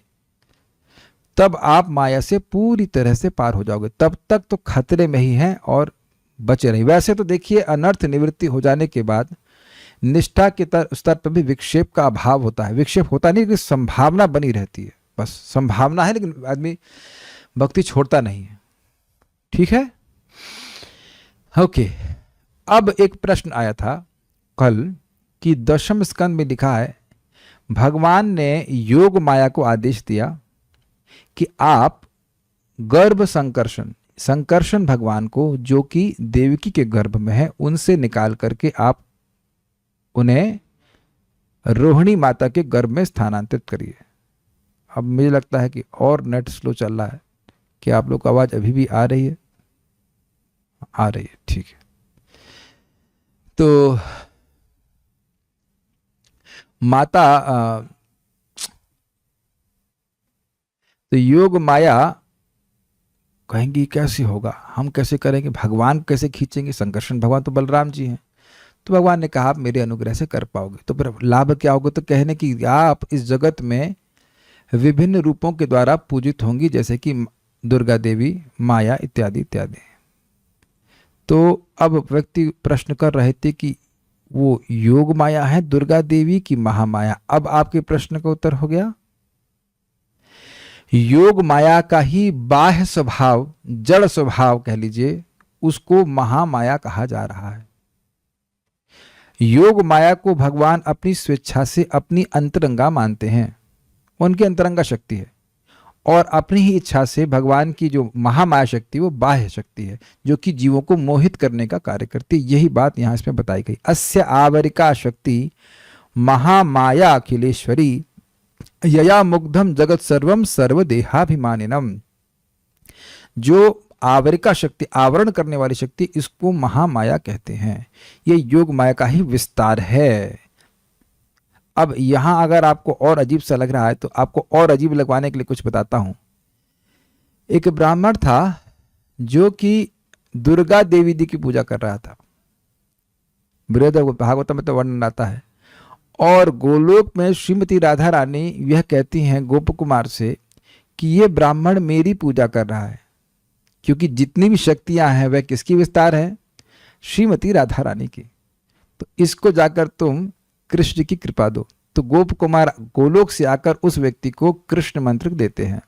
[SPEAKER 1] तब आप माया से पूरी तरह से पार हो जाओगे। तब तक तो खतरे में ही हैं और बचे रहिए। वैसे तो देखिए, अनर्थ निवृत्ति हो जाने के बाद निष्ठा के स्तर पर भी विक्षेप का अभाव होता है। विक्षेप होता नहीं, लेकिन संभावना बनी रहती है। बस संभावना है, लेकिन आदमी भक्ति छोड़ता नहीं है। ठीक है, ओके। अब एक प्रश्न आया था कल कि 10वें स्कंद में लिखा है, भगवान ने योग माया को आदेश दिया कि आप गर्भ संकर्षण भगवान को, जो कि देवकी के गर्भ में है, उनसे निकाल करके आप उन्हें रोहिणी माता के गर्भ में स्थानांतरित करिए। अब मुझे लगता है कि और नेट स्लो चल रहा है। क्या आप लोग को आवाज अभी भी आ रही है? आ रही है, ठीक है। तो माता तो योग माया कहेंगी कैसे होगा, हम कैसे करेंगे, भगवान कैसे खींचेंगे? संकर्षण भगवान तो बलराम जी हैं। तो भगवान ने कहा आप मेरे अनुग्रह से कर पाओगे। तो फिर लाभ क्या होगा? तो कहने की आप इस जगत में विभिन्न रूपों के द्वारा पूजित होंगी, जैसे कि दुर्गा देवी, माया इत्यादि इत्यादि। तो अब व्यक्ति प्रश्न कर रहे थे कि वो योग माया है दुर्गा देवी की महामाया। अब आपके प्रश्न का उत्तर हो गया। योग माया का ही बाह्य स्वभाव, जड़ स्वभाव कह लीजिए, उसको महामाया कहा जा रहा है। योग माया को भगवान अपनी स्वेच्छा से अपनी अंतरंगा मानते हैं, उनकी अंतरंगा शक्ति है। और अपनी ही इच्छा से भगवान की जो महामाया शक्ति, वो बाह्य शक्ति है, जो कि जीवों को मोहित करने का कार्य करती है। यही बात यहां इसमें बताई गई। अस्य आवरिका शक्ति महामाया अखिलेश्वरी, यया मुग्धम जगत सर्वम सर्वदेहाभिमानिनम। जो आवरिका शक्ति, आवरण करने वाली शक्ति, इसको महामाया कहते हैं। ये योग माया का ही विस्तार है। अब यहां अगर आपको और अजीब सा लग रहा है, तो आपको और अजीब लगवाने के लिए कुछ बताता हूं। एक ब्राह्मण था जो कि दुर्गा देवी जी की पूजा कर रहा था। बृहद भागवत में तो वर्णन आता है। और गोलोक में श्रीमती राधा रानी यह कहती हैं गोप कुमार से कि ये ब्राह्मण मेरी पूजा कर रहा है, क्योंकि जितनी भी शक्तियां हैं वह किसकी विस्तार है? श्रीमती राधा रानी की। तो इसको जाकर तुम कृष्ण की कृपा दो। तो गोप कुमार गोलोक से आकर उस व्यक्ति को कृष्ण मंत्र देते हैं।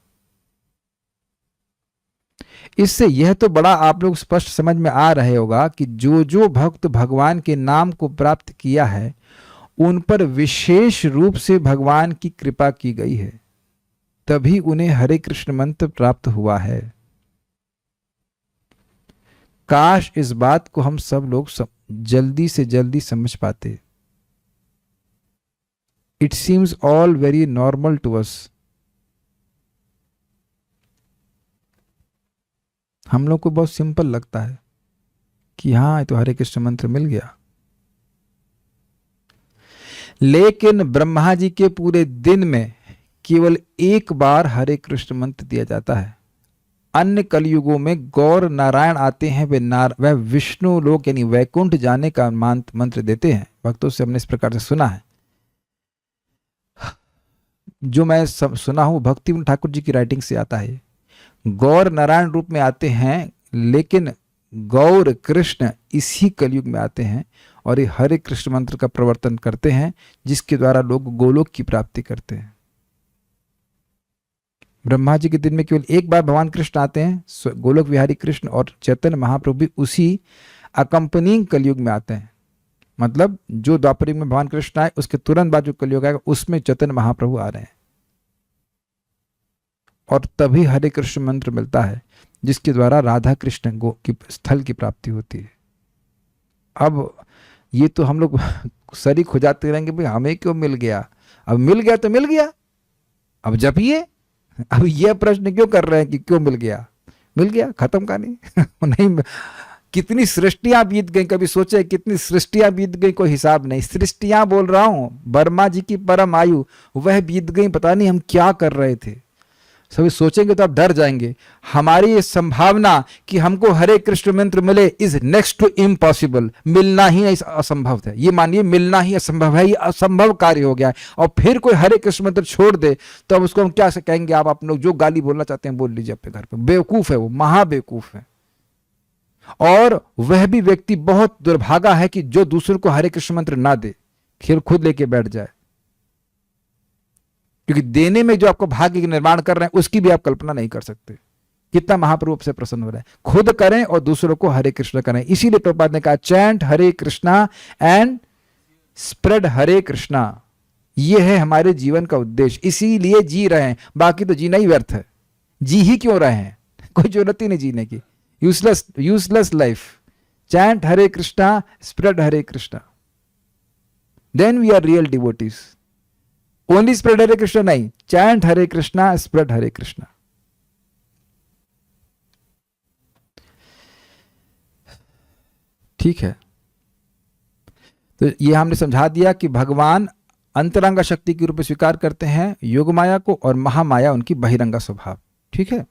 [SPEAKER 1] इससे यह तो बड़ा आप लोग स्पष्ट समझ में आ रहे होगा कि जो जो भक्त भगवान के नाम को प्राप्त किया है, उन पर विशेष रूप से भगवान की कृपा की गई है, तभी उन्हें हरे कृष्ण मंत्र प्राप्त हुआ है। काश इस बात को हम सब लोग जल्दी से जल्दी समझ पाते। It seems all very normal to us. हम लोग को बहुत सिंपल लगता है कि हाँ, ये तो हरे कृष्ण मंत्र मिल गया। लेकिन ब्रह्मा जी के पूरे दिन में केवल एक बार हरे कृष्ण मंत्र दिया जाता है। अन्य कलयुगों में गौर नारायण आते हैं, वह विष्णु लोक यानी वैकुंठ जाने का मंत्र देते हैं। भक्तों से हमने इस प्रकार से सुना है। जो मैं सुना हूं भक्ति ठाकुर जी की राइटिंग से आता है। गौर नारायण रूप में आते हैं, लेकिन गौर कृष्ण इसी कलयुग में आते हैं और ये हरे कृष्ण मंत्र का प्रवर्तन करते हैं, जिसके द्वारा लोग गोलोक की प्राप्ति करते हैं। ब्रह्मा जी के दिन में केवल एक बार भगवान कृष्ण आते हैं, गोलोक विहारी कृष्ण, और चैतन्य महाप्रभु भी उसी अकंपनिंग कलयुग में आते हैं। मतलब जो द्वापर युग में भगवान कृष्ण आए, उसके तुरंत बाद जो कलयुग आएगा, उसमें चैतन्य महाप्रभु आ रहे हैं। और तभी हरे कृष्ण मंत्र मिलता है, जिसके द्वारा राधा कृष्ण की स्थल की प्राप्ति होती है। अब ये तो हम लोग शरीक हो जाते रहेंगे, भाई हमें क्यों मिल गया, अब मिल गया तो मिल गया, अब जपिए। अब ये प्रश्न क्यों कर रहे हैं कि क्यों मिल गया, मिल गया, खत्म कहानी। नहीं, कितनी सृष्टियां बीत गई, कभी सोचे कितनी सृष्टियां बीत गई, कोई हिसाब नहीं। सृष्टियां बोल रहा हूं, वर्मा जी की परम आयु वह बीत गई, पता नहीं हम क्या कर रहे थे। सभी सोचेंगे तो आप डर जाएंगे। हमारी ये संभावना कि हमको हरे कृष्ण मंत्र मिले इज नेक्स्ट टू इम्पॉसिबल। मिलना ही असंभव है, ये मानिए मिलना ही असंभव है, ये असंभव कार्य हो गया है। और फिर कोई हरे कृष्ण मंत्र छोड़ दे तो अब उसको हम क्या से कहेंगे, आप लोग जो गाली बोलना चाहते हैं बोल लीजिए अपने घर पे। बेवकूफ है वो, महाबेवकूफ है। और वह भी व्यक्ति बहुत दुर्भागा है कि जो दूसरों को हरे कृष्ण मंत्र ना दे, फिर खुद लेके बैठ जाए। क्योंकि देने में जो आपको भाग्य का निर्माण कर रहे हैं उसकी भी आप कल्पना नहीं कर सकते। कितना महाप्रभु से प्रसन्न हो रहा है। खुद करें और दूसरों को हरे कृष्ण करें। इसीलिए प्रभुपाद ने कहा chant Hare Krishna and spread Hare Krishna. यह है हमारे जीवन का उद्देश्य, इसीलिए जी रहे हैं। बाकी तो जीना ही व्यर्थ है, जी ही क्यों रहे हैं, कोई जरूरत ही नहीं जीने की। Useless life. Chant Hare Krishna, spread Hare Krishna, then we are real devotees. Only spread Hare Krishna नहीं, चैंट हरे कृष्णा, स्प्रेड हरे कृष्णा। ठीक है, तो ये हमने समझा दिया कि भगवान अंतरंगा शक्ति के रूप में स्वीकार करते हैं योग माया को, और महामाया उनकी बहिरंगा स्वभाव। ठीक है,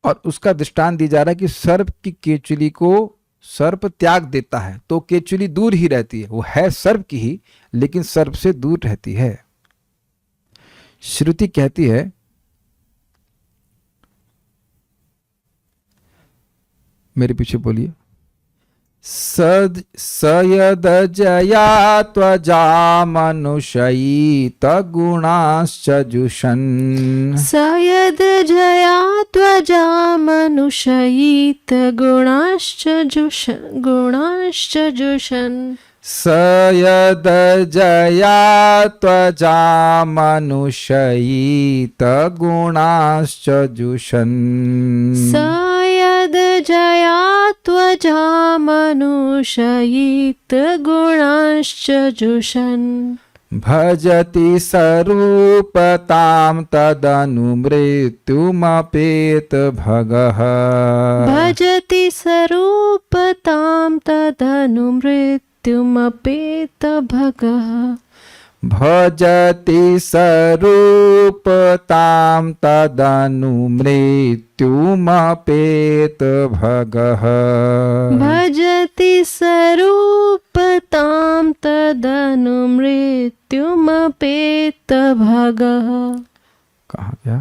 [SPEAKER 1] और उसका दृष्टांत दिया जा रहा है कि सर्प की केचुली को सर्प त्याग देता है तो केचुली दूर ही रहती है। वो है सर्प की ही, लेकिन सर्प से दूर रहती है। श्रुति कहती है, मेरे पीछे बोलिए, सयद जया त्वजा मनुष्ययित गुणाश्च जुषन्।
[SPEAKER 2] सयद जया त्वजा मनुष्ययित गुणाश्च जुषन्।
[SPEAKER 1] सयद जया त्वजा मनुष्ययित गुणाश्च जुषन्।
[SPEAKER 2] सयद जया त्वजा मनुष्ययित गुणाश्च जुषन्।
[SPEAKER 1] भजति स्वरूपतां तदनुमृत्युमपेत भगः।
[SPEAKER 2] भजति स्वरूपतां तदनुमृत्युमपेत भगः।
[SPEAKER 1] भजति स्वरूपतां तदनुमृत्युमपेत भगः।
[SPEAKER 2] भजति स्वरूपतां तदनुमृत्युमपेत भगः।
[SPEAKER 1] कहाँ गया?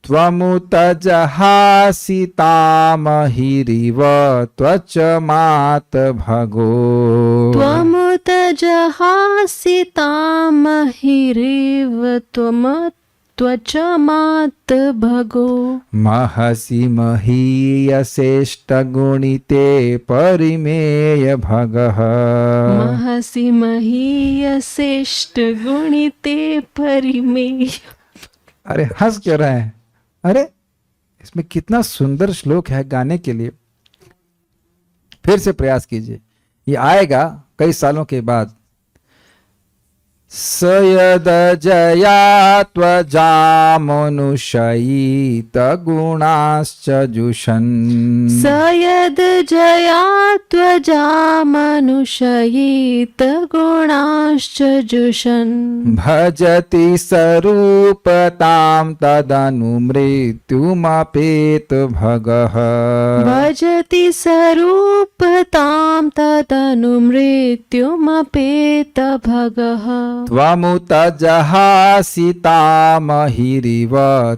[SPEAKER 1] त्वमुत जहासितामहिरिव त्वचमात भगो।
[SPEAKER 2] त्वमुत जहासितामहिरिव त्वचमात भगो।
[SPEAKER 1] महसि महीयसेष्टगुणिते परिमेय भगः।
[SPEAKER 2] महसि महीयसेष्टगुणिते परिमेय।
[SPEAKER 1] अरे हंस क्यों रहे हैं? अरे इसमें कितना सुंदर श्लोक है गाने के लिए। फिर से प्रयास कीजिए, ये आएगा कई सालों के बाद। सयद जया त्वजा मनुष्ययित गुणाश्च जुषन्।
[SPEAKER 2] सयद जया त्वजा मनुष्ययित गुणाश्च जुषन्।
[SPEAKER 1] भजति स्वरूपतां तदनुमृत्युमपेत भगः।
[SPEAKER 2] भजति स्वरूपतां तदनुमृत्युमपेत भगः।
[SPEAKER 1] त्वमुत जहासितामहिरिव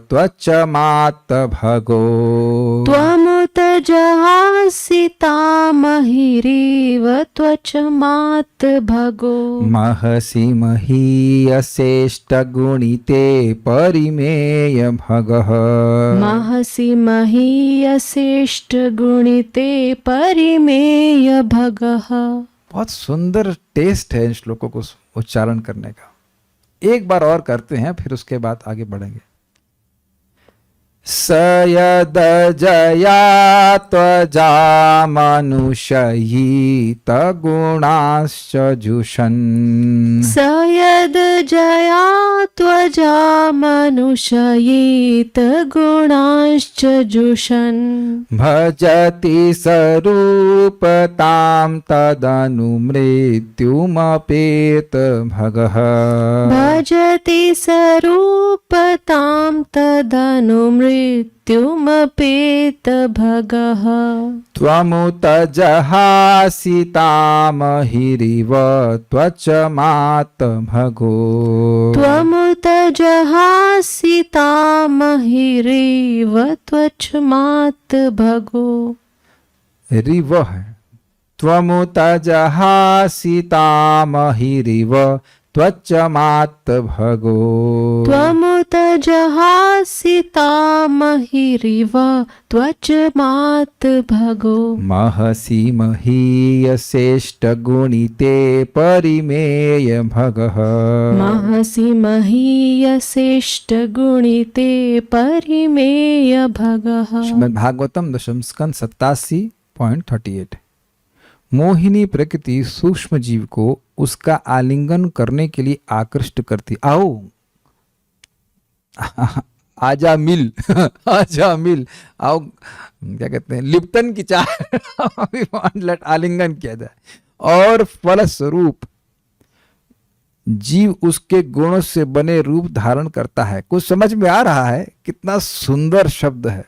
[SPEAKER 1] त्वचमात भगो।
[SPEAKER 2] त्वमुत जहासितामहिरिव त्वचमात भगो।
[SPEAKER 1] महसि महीयसेष्टगुणिते परिमेय भगः।
[SPEAKER 2] महसि महीयसेष्टगुणिते परिमेय भगः।
[SPEAKER 1] बहुत सुंदर टेस्ट है इन श्लोकों को उच्चारण करने का। एक बार और करते हैं, फिर उसके बाद आगे बढ़ेंगे। स यदजया त्वजा मनुष्ययित गुणाश्च जुषन्
[SPEAKER 2] स यदजया त्वजा मनुष्ययेत गुणाश्च जुषन्
[SPEAKER 1] भजति स्वरूपतां तदनुमृत्युमपेत भगः
[SPEAKER 2] भजति स्वरूपतां तदनुमृत्युमपेत भगः
[SPEAKER 1] त्वमुत जहासि तामहिरिव त्वचमात् भगो
[SPEAKER 2] त्वमुत जहासि तामहिरेव त्वचमात् भगो
[SPEAKER 1] रिव है त्वमुत जहासि तामहिरिव त्वचमात् भगो
[SPEAKER 2] त्वमुत जहासि तामहिरिव त्वचमात् भगो
[SPEAKER 1] महसि महीयसेष्टगुणिते परिमेय भगः
[SPEAKER 2] महसि महीयसेष्टगुणिते परिमेय भगः
[SPEAKER 1] श्रीमद्भागवतम दशम स्कंद 87.38। मोहिनी प्रकृति सूक्ष्म जीव को उसका आलिंगन करने के लिए आकृष्ट करती। आओ आजा मिल आजा मिल, आओ क्या कहते हैं, लिप्टन की चाय लेट आलिंगन किया जाए। और फलस्वरूप जीव उसके गुणों से बने रूप धारण करता है। कुछ समझ में आ रहा है? कितना सुंदर शब्द है।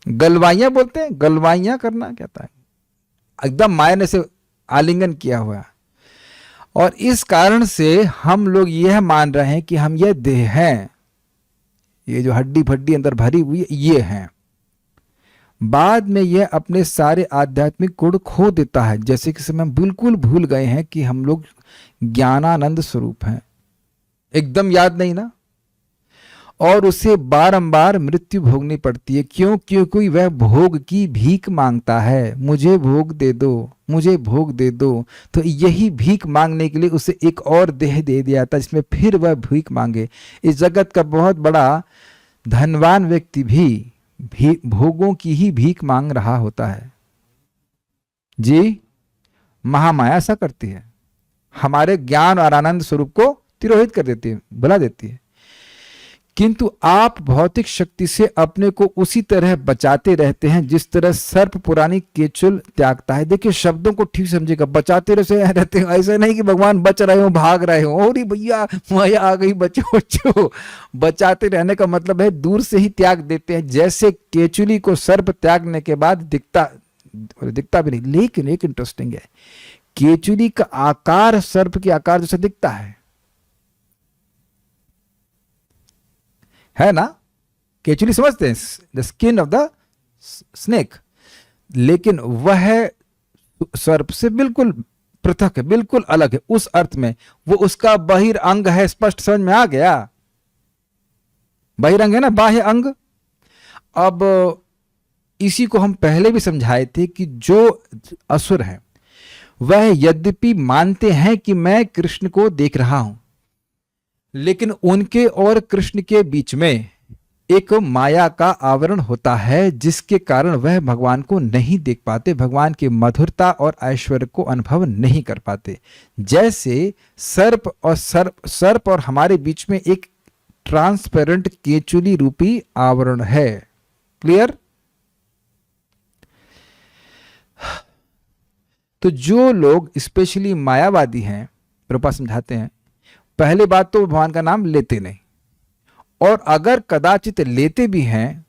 [SPEAKER 1] गलवाइयां बोलते हैं, गलवाइयां करना कहता है, एकदम मायने से आलिंगन किया हुआ। और इस कारण से हम लोग यह मान रहे हैं कि हम यह देह हैं, ये जो हड्डी फड्डी अंदर भरी हुई है ये हैं। बाद में यह अपने सारे आध्यात्मिक गुण खो देता है, जैसे कि समय हम बिल्कुल भूल गए हैं कि हम लोग ज्ञानानंद स्वरूप हैं। एकदम याद नहीं ना। और उसे बारंबार मृत्यु भोगनी पड़ती है। क्यों? क्योंकि वह भोग की भीख मांगता है। मुझे भोग दे दो, मुझे भोग दे दो। तो यही भीख मांगने के लिए उसे एक और देह दे दिया था जिसमें फिर वह भीख मांगे। इस जगत का बहुत बड़ा धनवान व्यक्ति भी भोगों की ही भीख मांग रहा होता है। जी, महामाया ऐसा करती है, हमारे ज्ञान और आनंद स्वरूप को तिरोहित कर देती है, भुला देती है। किंतु आप भौतिक शक्ति से अपने को उसी तरह बचाते रहते हैं जिस तरह सर्प पुरानी केचुल त्यागता है। देखिए शब्दों को ठीक समझेगा, बचाते रहते हैं। ऐसा नहीं कि भगवान बच रहे हो, भाग रहे हो, और भैया माया आ गई, बचो बचो। बचाते रहने का मतलब है दूर से ही त्याग देते हैं। जैसे केचुली को सर्प त्यागने के बाद दिखता भी नहीं। लेकिन एक इंटरेस्टिंग है, केचुली का आकार सर्प के आकार जैसा दिखता है ना। केचुली समझते हैं, the skin of the snake, लेकिन वह सर्प से बिल्कुल पृथक है, बिल्कुल अलग है। उस अर्थ में वो उसका बहिरंग है। स्पष्ट समझ में आ गया? बहिरंग है ना, बाह्य अंग। अब इसी को हम पहले भी समझाए थे कि जो असुर हैं वह यद्यपि मानते हैं कि मैं कृष्ण को देख रहा हूं, लेकिन उनके और कृष्ण के बीच में एक माया का आवरण होता है जिसके कारण वह भगवान को नहीं देख पाते, भगवान की मधुरता और ऐश्वर्य को अनुभव नहीं कर पाते। जैसे सर्प और हमारे बीच में एक ट्रांसपेरेंट केचुली रूपी आवरण है। क्लियर? तो जो लोग स्पेशली मायावादी हैं, प्रभुपाद समझाते हैं, पहले बात तो भगवान का नाम लेते नहीं, और अगर कदाचित लेते भी हैं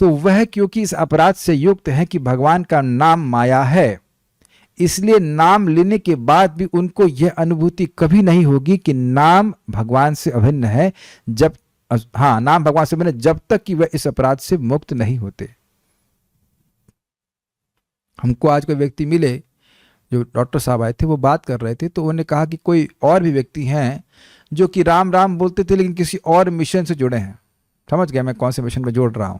[SPEAKER 1] तो वह क्योंकि इस अपराध से युक्त है कि भगवान का नाम माया है, इसलिए नाम लेने के बाद भी उनको यह अनुभूति कभी नहीं होगी कि नाम भगवान से अभिन्न है। नाम भगवान से अभिन्न जब तक कि वह इस अपराध से मुक्त नहीं होते। हमको आज कोई व्यक्ति मिले, जो डॉक्टर साहब आए थे, वो बात कर रहे थे, तो उन्होंने कहा कि कोई और भी व्यक्ति हैं जो कि राम राम बोलते थे लेकिन किसी और मिशन से जुड़े हैं। समझ गया मैं कौन से मिशन में जोड़ रहा हूं।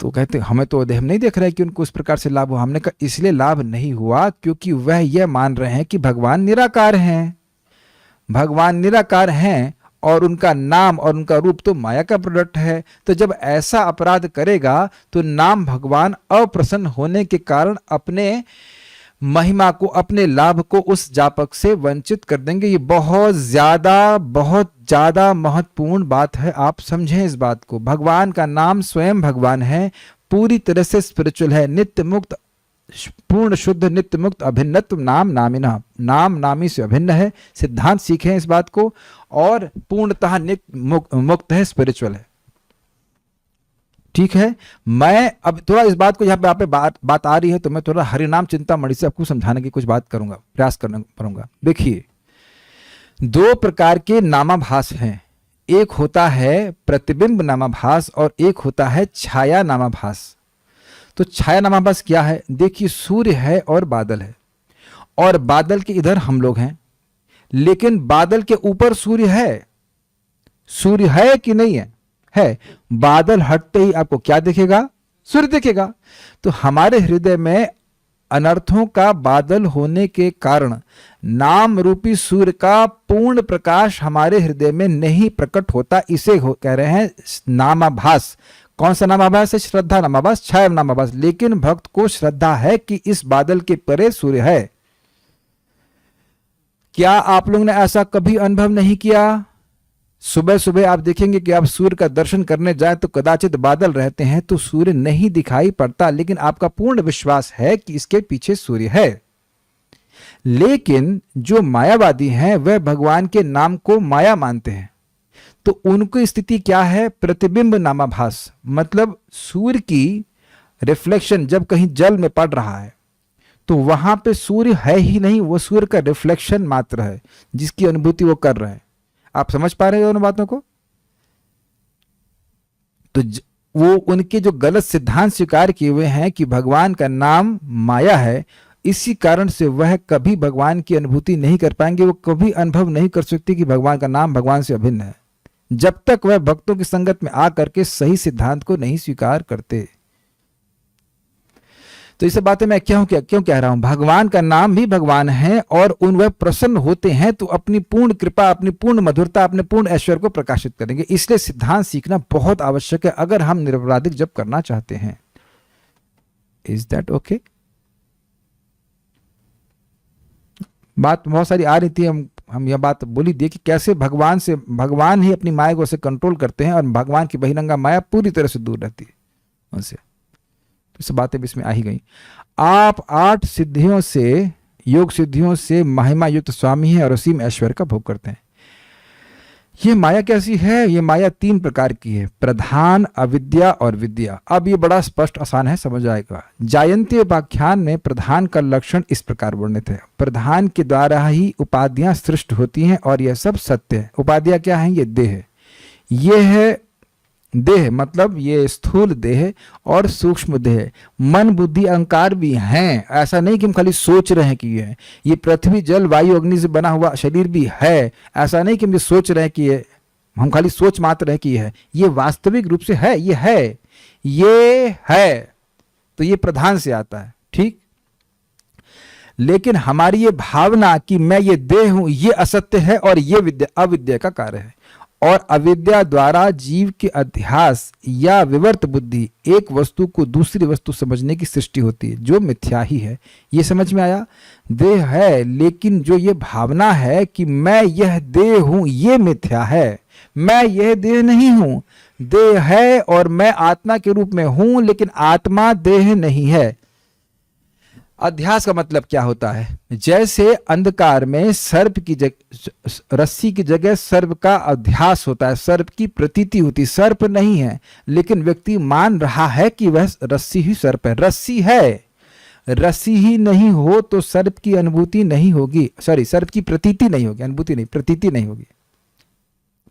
[SPEAKER 1] तो कहते हमें तो हम नहीं देख रहे कि उनको उस प्रकार से लाभ हुआ। हमने कहा इसलिए लाभ नहीं हुआ क्योंकि वह यह मान रहे हैं कि भगवान निराकार हैं। भगवान निराकार हैं और उनका नाम और उनका रूप तो माया का प्रोडक्ट है। तो जब ऐसा अपराध करेगा तो नाम भगवान अप्रसन्न होने के कारण अपने महिमा को, अपने लाभ को उस जापक से वंचित कर देंगे। ये बहुत ज्यादा महत्वपूर्ण बात है, आप समझें इस बात को। भगवान का नाम स्वयं भगवान है, पूरी तरह से स्पिरिचुअल है, नित्य मुक्त, पूर्ण शुद्ध नित्य मुक्त अभिन्नत्व नाम नामिना, नाम नामी से अभिन्न है। सिद्धांत सीखें इस बात को, और पूर्णतः नित्य मुक्त है, स्पिरिचुअल है। ठीक है, मैं अब थोड़ा इस बात को यहाँ पे बात आ रही है तो मैं थोड़ा हरिनाम चिंतामणि से आपको समझाने की कुछ बात करूंगा, प्रयास करना करूंगा। देखिए, दो प्रकार के नामाभास हैं, एक होता है प्रतिबिंब नामाभास और एक होता है छाया नामाभास। तो छाया नामाभास क्या है? देखिए, सूर्य है और बादल है, और बादल के इधर हम लोग हैं, लेकिन बादल के ऊपर सूर्य है। सूर्य है कि नहीं है? है। बादल हटते ही आपको क्या दिखेगा? सूर्य दिखेगा। तो हमारे हृदय में अनर्थों का बादल होने के कारण नाम रूपी सूर्य का पूर्ण प्रकाश हमारे हृदय में नहीं प्रकट होता। इसे कह रहे हैं नामाभास। कौन सा नामाभास है? श्रद्धा नामाभास, छाया नामाभास। लेकिन भक्त को श्रद्धा है कि इस बादल के परे सूर्य है। क्या आप लोगों ने ऐसा कभी अनुभव नहीं किया? सुबह सुबह आप देखेंगे कि आप सूर्य का दर्शन करने जाए तो कदाचित बादल रहते हैं तो सूर्य नहीं दिखाई पड़ता, लेकिन आपका पूर्ण विश्वास है कि इसके पीछे सूर्य है। लेकिन जो मायावादी हैं वह भगवान के नाम को माया मानते हैं। तो उनकी स्थिति क्या है? प्रतिबिंब नामाभास, मतलब सूर्य की रिफ्लेक्शन जब कहीं जल में पड़ रहा है तो वहां पे सूर्य है ही नहीं, वो सूर्य का रिफ्लेक्शन मात्र है जिसकी अनुभूति वो कर रहे हैं। आप समझ पा रहे हो उन बातों को? तो वो उनके जो गलत सिद्धांत स्वीकार किए हुए हैं कि भगवान का नाम माया है, इसी कारण से वह कभी भगवान की अनुभूति नहीं कर पाएंगे। वो कभी अनुभव नहीं कर सकते कि भगवान का नाम भगवान से अभिन्न है, जब तक वह भक्तों की संगत में आकर के सही सिद्धांत को नहीं स्वीकार करते। तो इस बातें मैं क्यों कह रहा हूं? भगवान का नाम भी भगवान है, और उन वह प्रसन्न होते हैं तो अपनी पूर्ण कृपा, अपनी पूर्ण मधुरता, अपने पूर्ण ऐश्वर्य को प्रकाशित करेंगे। इसलिए सिद्धांत सीखना बहुत आवश्यक है अगर हम निरपराधिक जप करना चाहते हैं। Is that okay? बात बहुत सारी आ रही थी, हम यह बात बोली दी कि कैसे भगवान ही अपनी माया को से कंट्रोल करते हैं और भगवान की बहिरंगा माया पूरी तरह से दूर रहती है उनसे। इस बातें भी इसमें आ ही गई। आप 8 सिद्धियों से, योग सिद्धियों से महिमा युक्त स्वामी हैं और असीम ऐश्वर्य का भोग करते हैं। ये माया कैसी है? ये माया 3 प्रकार की है, प्रधान, अविद्या और विद्या। अब ये बड़ा स्पष्ट आसान है, समझ आएगा। जायंती उपाख्यान में प्रधान का लक्षण इस प्रकार वर्णित है। प्रधान के द्वारा ही उपाधियां सृष्ट होती हैं और यह सब सत्य है। उपाधियां क्या है? ये देह है। ये है देह, मतलब ये स्थूल देह और सूक्ष्म देह, मन बुद्धि अहंकार भी हैं। ऐसा नहीं कि हम खाली सोच रहे हैं कि ये पृथ्वी जल वायु अग्नि से बना हुआ शरीर भी है। ऐसा नहीं कि हम ये सोच रहे हैं कि हम खाली सोच मात्र है कि ये वास्तविक रूप से है, ये है। तो ये प्रधान से आता है, ठीक। लेकिन हमारी ये भावना कि मैं ये देह हूं, ये असत्य है और ये अविद्या का कार्य है। और अविद्या द्वारा जीव के अध्यास या विवर्त बुद्धि एक वस्तु को दूसरी वस्तु समझने की सृष्टि होती है, जो मिथ्या ही है। ये समझ में आया? देह है, लेकिन जो ये भावना है कि मैं यह देह हूं, ये मिथ्या है। मैं यह देह नहीं हूं, देह है और मैं आत्मा के रूप में हूं, लेकिन आत्मा देह नहीं है। अध्यास का मतलब क्या होता है? जैसे अंधकार में सर्प की रस्सी की जगह सर्प का अध्यास होता है, सर्प की प्रतीति होती, सर्प नहीं है, लेकिन व्यक्ति मान रहा है कि वह रस्सी ही सर्प है। रस्सी है, रस्सी ही नहीं हो तो सर्प की अनुभूति नहीं होगी, सर्प की प्रतीति नहीं होगी, अनुभूति नहीं, प्रतीति नहीं होगी,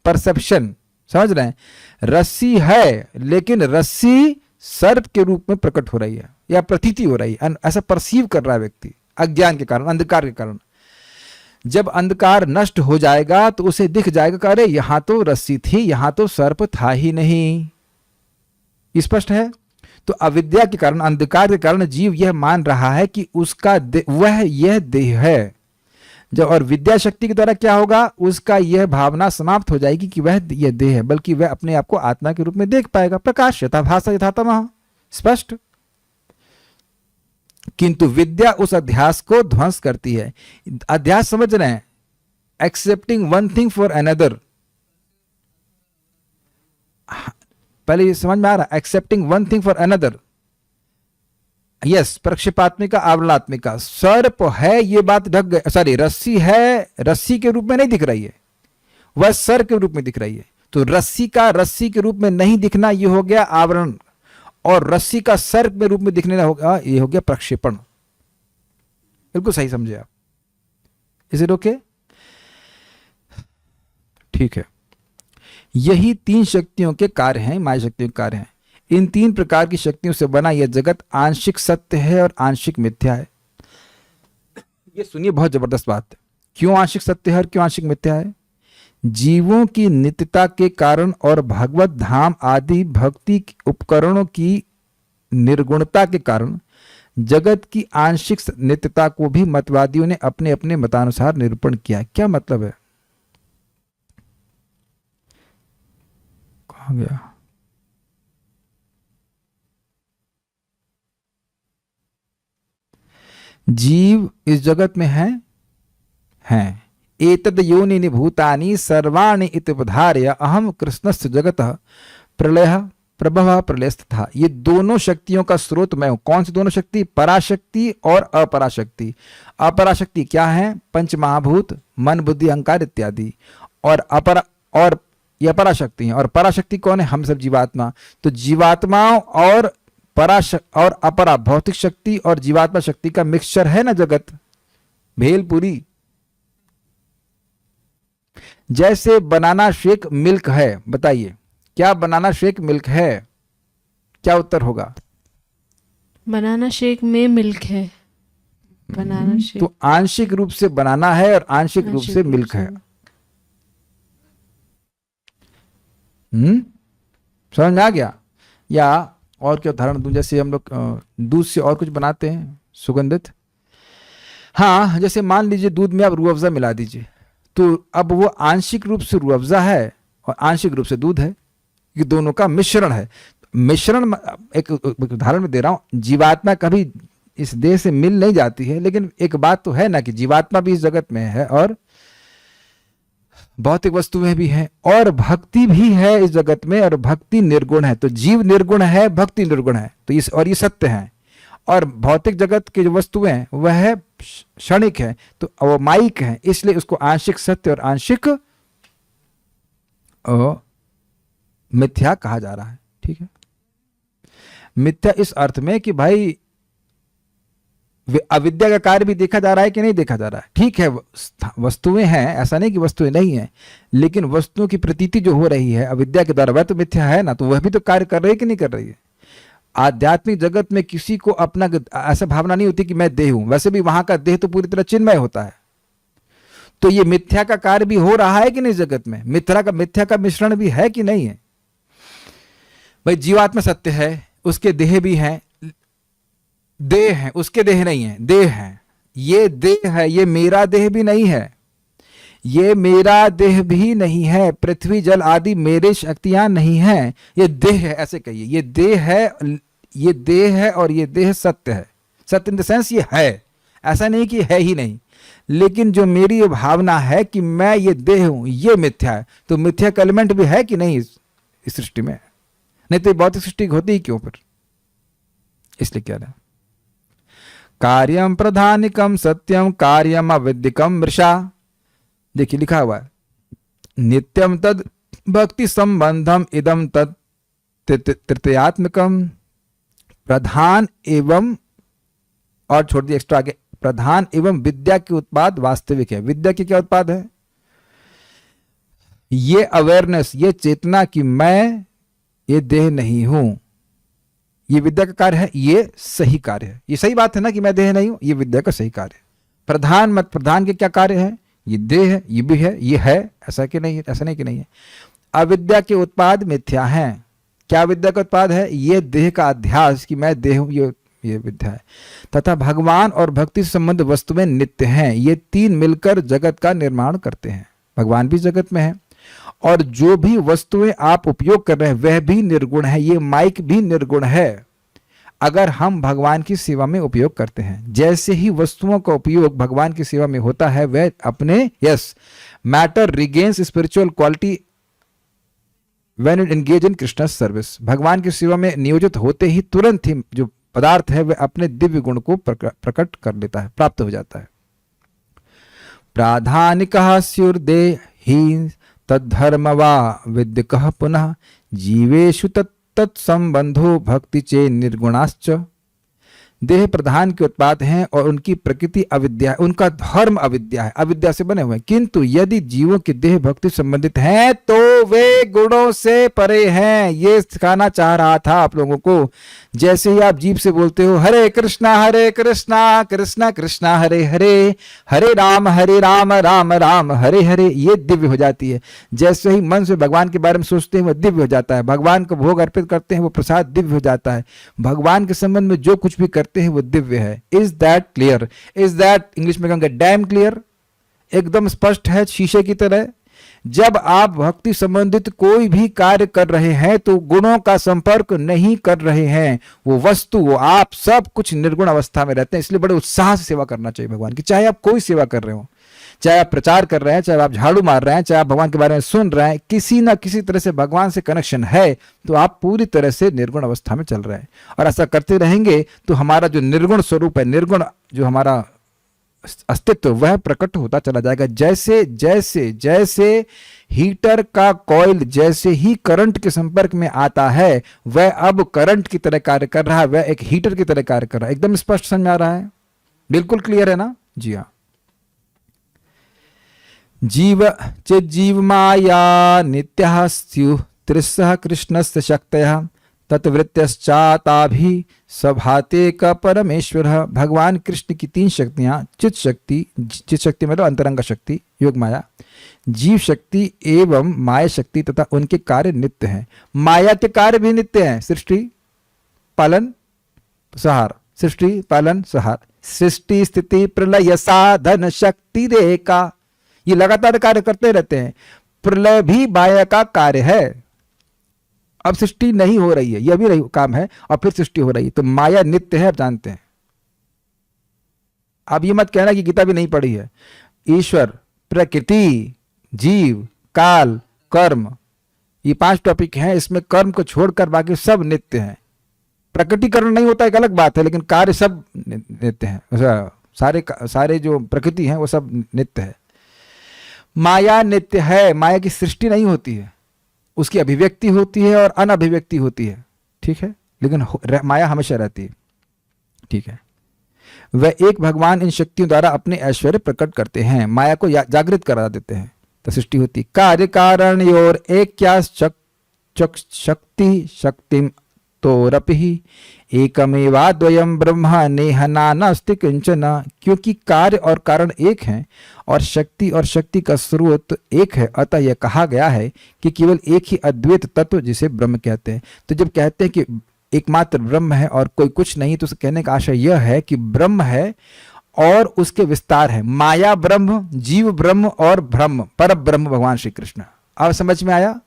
[SPEAKER 1] परसेप्शन। समझ रहे हैं? रस्सी है, लेकिन रस्सी सर्प के रूप में प्रकट हो रही है या प्रतीति हो रही है, ऐसा परसीव कर रहा है व्यक्ति, अज्ञान के कारण, अंधकार के कारण। जब अंधकार नष्ट हो जाएगा तो उसे दिख जाएगा कि अरे यहां तो रस्सी थी, यहां तो सर्प था ही नहीं। स्पष्ट है? तो अविद्या के कारण, अंधकार के कारण जीव यह मान रहा है कि उसका यह देह है। जब और विद्या शक्ति के द्वारा क्या होगा, उसका यह भावना समाप्त हो जाएगी कि वह यह देह है, बल्कि वह अपने आप को आत्मा के रूप में देख पाएगा। प्रकाश यथा भासा यथा तमः, स्पष्ट। किंतु विद्या उस अध्यास को ध्वंस करती है। अध्यास समझ रहे हैं, accepting one thing for another. पहले ये समझ में आ रहा, accepting one thing for another. Yes, प्रक्षेपात्मिका आवरणात्मिका। सर्प है ये बात ढक गई, सॉरी रस्सी है, रस्सी के रूप में नहीं दिख रही है, वह सर के रूप में दिख रही है। तो रस्सी का रस्सी के रूप में नहीं दिखना, ये हो गया आवरण, और रस्सी का सर के रूप में दिखने होगा, ये हो गया प्रक्षेपण। बिल्कुल सही समझे आप। Is it okay? ठीक है, यही तीन शक्तियों के कार्य हैं, माया शक्तियों के कार्य हैं। इन तीन प्रकार की शक्तियों से बना यह जगत आंशिक सत्य है और आंशिक मिथ्या है। ये सुनिए, बहुत जबरदस्त बात है। क्यों आंशिक सत्य है और क्यों आंशिक मिथ्या है? जीवों की नित्यता के कारण और भगवत धाम आदि भक्ति उपकरणों की निर्गुणता के कारण जगत की आंशिक नित्यता को भी मतवादियों ने अपने अपने मतानुसार निरूपण किया। क्या मतलब है? कहाँ गया? जीव इस जगत में हैं। एतद योनिनि भूतानि सर्वाणि इति उपधार्य अहम कृष्णस्य जगतः प्रलयः प्रभवः प्रलयस्तथा। ये दोनों शक्तियों का स्रोत मैं हूं। कौन सी दोनों शक्ति? पराशक्ति और अपराशक्ति। अपराशक्ति क्या है? पंच महाभूत, मन बुद्धि अहंकार इत्यादि। और ये पराशक्ति है। और पराशक्ति कौन है? हम सब जीवात्मा। तो जीवात्माओं और और अपरा भौतिक शक्ति और जीवात्मा शक्ति का मिक्सचर है ना जगत, भेलपुरी। जैसे बनाना शेक मिल्क है, बताइए क्या बनाना शेक मिल्क है? क्या उत्तर होगा?
[SPEAKER 2] बनाना शेक में मिल्क है। बनाना शेक
[SPEAKER 1] तो आंशिक रूप से बनाना है और आंशिक रूप से मिल्क है। समझ में आ गया? या और क्या उदाहरण दूं? जैसे हम लोग दूध से और कुछ बनाते हैं सुगंधित। हाँ, जैसे मान लीजिए दूध में आप रूह अफ़ज़ा मिला दीजिए, तो अब वो आंशिक रूप से रूह अफ़ज़ा है और आंशिक रूप से दूध है। ये दोनों का मिश्रण है। मिश्रण, एक उदाहरण में दे रहा हूं, जीवात्मा कभी इस देह से मिल नहीं जाती है, लेकिन एक बात तो है ना कि जीवात्मा भी इस जगत में है और भौतिक वस्तुएं भी हैं और भक्ति भी है इस जगत में, और भक्ति निर्गुण है। तो जीव निर्गुण है, भक्ति निर्गुण है। तो ये सत्य है। और भौतिक जगत की जो वस्तुएं हैं वह क्षणिक है, तो वो माइक है, इसलिए उसको आंशिक सत्य और आंशिक मिथ्या कहा जा रहा है। ठीक है, मिथ्या इस अर्थ में कि भाई अविद्या का कार्य भी देखा जा रहा है कि नहीं देखा जा रहा है। ठीक है, वस्तुएं हैं, ऐसा नहीं कि वस्तुएं नहीं है, लेकिन वस्तुओं की प्रतीति जो हो रही है अविद्या के द्वारा, वह तो मिथ्या है ना। तो वह भी तो कार्य कर रही है कि नहीं कर रही है? आध्यात्मिक जगत में किसी को अपना ऐसा भावना नहीं होती कि मैं देह हूं। वैसे भी वहां का देह तो पूरी तरह चिन्मय होता है। तो ये मिथ्या का कार्य भी हो रहा है कि नहीं जगत में? मिथ्या का मिश्रण भी है कि नहीं है? भाई जीवात्मा सत्य है, उसके देह भी हैं, देह है, उसके देह नहीं है, देह है। ये देह है, ये मेरा देह भी नहीं है, ये मेरा देह भी नहीं है। पृथ्वी जल आदि मेरे शक्तियां नहीं हैं, ये देह है। ऐसे कहिए, ये देह है, ये देह है और ये देह सत्य है। सत्य इन द सेंस ये है, ऐसा नहीं कि है ही नहीं। लेकिन जो मेरी ये भावना है कि मैं ये देह हूं, ये मिथ्या है। तो मिथ्या का एलिमेंट भी है कि नहीं इस सृष्टि में? नहीं तो भौतिक सृष्टि होती ही क्यों फिर? इसलिए क्या रहा, कार्यम प्रधानिकम सत्यम कार्यम अविद्यकम मृषा। देखिए लिखा हुआ है, नित्यम तद भक्ति संबंधम इदम तद तृतीयात्मकम। प्रधान एवं, और छोड़ दिया एक्स्ट्रा आगे, प्रधान एवं विद्या के उत्पाद वास्तविक है। विद्या के क्या उत्पाद है? ये अवेयरनेस, ये चेतना कि मैं ये देह नहीं हूं, ये विद्या का कार्य है। ये सही कार्य है, ये सही बात है ना कि मैं देह नहीं हूं, ये विद्या का सही कार्य है। प्रधान के क्या कार्य है? ये देह है, ये भी है, ये है, ऐसा कि नहीं है? ऐसा नहीं कि नहीं है। अविद्या के उत्पाद मिथ्या हैं। क्या विद्या का उत्पाद है? ये देह का अध्यास कि मैं देह हूं, ये ये विद्या है। तथा भगवान और भक्ति से संबंध वस्तुएं नित्य हैं। ये तीन मिलकर जगत का निर्माण करते हैं। भगवान भी जगत में है और जो भी वस्तुएं आप उपयोग कर रहे हैं वह भी निर्गुण है। ये माइक भी निर्गुण है अगर हम भगवान की सेवा में उपयोग करते हैं। जैसे ही वस्तुओं का उपयोग भगवान की सेवा में होता है वह अपने matter regains spiritual quality when it engage in Krishna service. भगवान की सेवा में नियोजित होते ही तुरंत ही जो पदार्थ है वह अपने दिव्य गुण को प्रकट कर लेता है, प्राप्त हो जाता है। प्राधानिकः स्युर्देहि तद्धर्म वा विद्यकः पुनः जीवेषु तत्संबंधो भक्ति चे निर्गुणाश्च। देह प्रधान के उत्पाद हैं और उनकी प्रकृति अविद्या है, उनका धर्म अविद्या है, अविद्या से बने हुए हैं। किंतु यदि जीवों की देह भक्ति संबंधित हैं तो वे गुणों से परे हैं। ये सिखाना चाह रहा था आप लोगों को। जैसे ही आप जीभ से बोलते हो हरे कृष्णा कृष्णा कृष्णा हरे हरे, हरे राम राम राम हरे हरे, ये दिव्य हो जाती है। जैसे ही मन से भगवान के बारे में सोचते हैं वह दिव्य हो जाता है। भगवान को भोग अर्पित करते हैं वो प्रसाद दिव्य हो जाता है। भगवान के संबंध में जो कुछ भी करते हैं वो दिव्य है। Is that clear? Is that, English में कहेंगे डैम क्लियर, एकदम स्पष्ट है शीशे की तरह। जब आप भक्ति संबंधित कोई भी कार्य कर रहे हैं तो गुणों का संपर्क नहीं कर रहे हैं। वो वस्तु, वो आप, सब कुछ निर्गुण अवस्था में रहते हैं। इसलिए बड़े उत्साह से सेवा करना चाहिए भगवान की। चाहे आप कोई सेवा कर रहे हो, चाहे आप प्रचार कर रहे हैं, चाहे आप झाड़ू मार रहे हैं, चाहे आप भगवान के बारे में सुन रहे हैं, किसी ना किसी तरह से भगवान से कनेक्शन है तो आप पूरी तरह से निर्गुण अवस्था में चल रहे हैं। और ऐसा करते रहेंगे तो हमारा जो निर्गुण स्वरूप है, निर्गुण जो हमारा अस्तित्व, वह प्रकट होता चला जाएगा। जैसे जैसे जैसे हीटर का कॉइल जैसे ही करंट के संपर्क में आता है वह अब करंट की तरह कार्य कर रहा है, वह एक हीटर की तरह कार्य कर रहा है। एकदम स्पष्ट समझ में आ रहा है? बिल्कुल क्लियर है ना? जी हाँ। जीव चिज्जीव माया नित्यः स्युः त्रिस्सः कृष्णस्य शक्तयः तत्वृत्तश्चाताभि स्वभाते का परमेश्वर। भगवान कृष्ण की तीन शक्तियां, चित शक्ति मतलब अंतरंग शक्ति, योग माया, जीव शक्ति एवं माया शक्ति तथा उनके कार्य नित्य हैं। माया के कार्य भी नित्य हैं। सृष्टि पालन संहार, सृष्टि पालन संहार, सृष्टि स्थिति प्रलय साधन शक्ति रेखा, ये लगातार कार्य करते रहते हैं। प्रलय भी माया का कार्य है। अब सृष्टि नहीं हो रही है, यह भी काम है, और फिर सृष्टि हो रही है। तो माया नित्य है, आप जानते हैं। अब ये मत कहना कि गीता भी नहीं पढ़ी है। ईश्वर, प्रकृति, जीव, काल, कर्म, ये 5 टॉपिक हैं। इसमें कर्म को छोड़कर बाकी सब नित्य हैं। प्रकृतिकरण नहीं होता एक अलग बात है, लेकिन कार्य सब नित्य हैं। सारे जो प्रकृति हैं वो सब नित्य है। माया नित्य है। माया की सृष्टि नहीं होती है, उसकी अभिव्यक्ति होती है और अनभिव्यक्ति होती है, ठीक है, लेकिन माया हमेशा रहती है, ठीक है। वह एक भगवान इन शक्तियों द्वारा अपने ऐश्वर्य प्रकट करते हैं, माया को जागृत करा देते हैं, तो सृष्टि होती। कार्य कारण योर एक क्या शक्ति शक्तिम तोरपि एकमेवा द्वयम ब्रह्म नेह नास्ति किंचन। क्योंकि कार्य और कारण एक हैं और शक्ति का स्रोत एक है, अतः यह कहा गया है कि केवल एक ही अद्वैत तत्व जिसे ब्रह्म कहते हैं। तो जब कहते हैं कि एकमात्र ब्रह्म है और कोई कुछ नहीं, तो कहने का आशय यह है कि ब्रह्म है और उसके विस्तार है। माया ब्रह्म, जीव ब्रह्म और ब्रह्म पर ब्रह्म भगवान श्री कृष्ण। अब समझ में आया?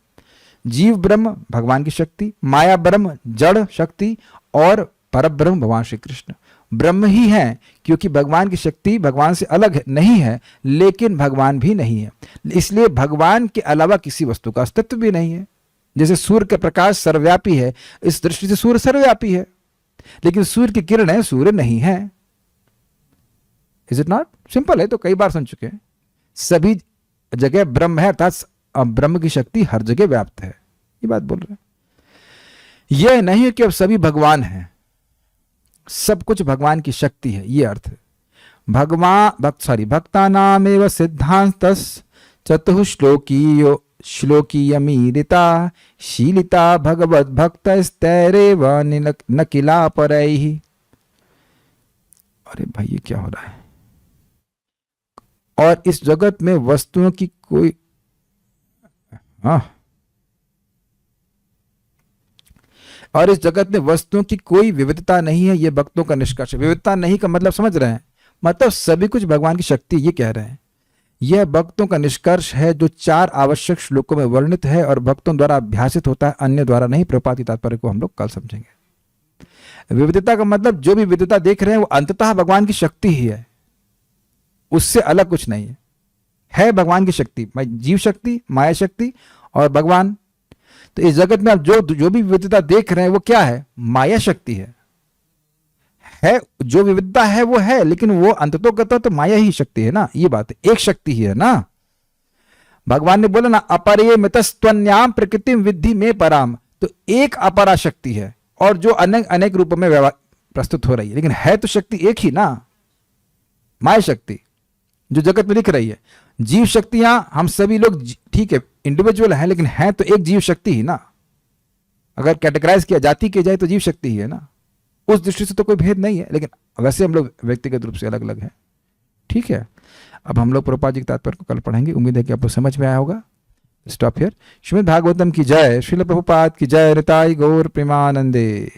[SPEAKER 1] जीव ब्रह्म भगवान की शक्ति, माया ब्रह्म जड़ शक्ति, और परब्रह्म भगवान श्री कृष्ण। ब्रह्म ही है क्योंकि भगवान की शक्ति भगवान से अलग नहीं है, लेकिन भगवान भी नहीं है। इसलिए भगवान के अलावा किसी वस्तु का अस्तित्व भी नहीं है। जैसे सूर्य का प्रकाश सर्वव्यापी है, इस दृष्टि से सूर्य सर्वव्यापी है, लेकिन सूर्य की किरणें सूर्य नहीं है। इज इट नॉट सिंपल है? तो कई बार सुन चुके हैं। सभी जगह ब्रह्म है, अर्थात ब्रह्म की शक्ति हर जगह व्याप्त है, ये बात बोल रहे हैं। यह नहीं है कि अब सभी भगवान हैं, सब कुछ भगवान की शक्ति है, ये अर्थ है। भक्तानामेव सिद्धांतस् श्लोकीयमीरिता शीलिता भगवत भक्तस्तैरेव न किला परैहि। अरे भाई ये क्या हो रहा है? और इस जगत में वस्तुओं की कोई और इस जगत में वस्तुओं की कोई विविधता नहीं है, ये भक्तों का निष्कर्ष है। विविधता नहीं का मतलब समझ रहे हैं, मतलब सभी कुछ भगवान की शक्ति, ये कह रहे हैं। यह भक्तों का निष्कर्ष है जो 4 आवश्यक श्लोकों में वर्णित है और भक्तों द्वारा अभ्यासित होता है, अन्य द्वारा नहीं। प्रभुपाद की तात्पर्य को हम लोग कल समझेंगे। विविधता का मतलब जो भी विविधता देख रहे हैं वो अंततः भगवान की शक्ति ही है, उससे अलग कुछ नहीं है भगवान की शक्ति, जीव शक्ति, माया शक्ति और भगवान। तो इस जगत में आप जो भी विविधता देख रहे हैं वो क्या है? माया शक्ति है। जो विविधता है वो है, लेकिन वो अंततोगत तो माया ही शक्ति है ना, ये बात है, एक शक्ति ही है ना। भगवान ने बोला ना, अपरे मितस्त्वन्याम प्रकृति विद्धि में पराम, तो एक अपरा शक्ति है और जो अनेक अनेक रूपों में प्रस्तुत हो रही है, लेकिन है तो शक्ति एक ही ना, माया शक्ति जो जगत में दिख रही है। जीव शक्तियां हम सभी लोग ठीक है इंडिविजुअल हैं, लेकिन है तो एक जीव शक्ति ही ना। अगर कैटेगराइज किया जाति की जाए तो जीव शक्ति ही है ना, उस दृष्टि से तो कोई भेद नहीं है, लेकिन वैसे हम लोग व्यक्तिगत रूप से अलग अलग हैं। ठीक है, अब हम लोग प्रभुपाद जी के तात्पर्य को कल पढ़ेंगे। उम्मीद है कि आपको समझ में आया होगा। Stop here. श्रीमद् भागवतम की जय, श्रील प्रभुपाद की जय, निताई गौर प्रेमानंदे।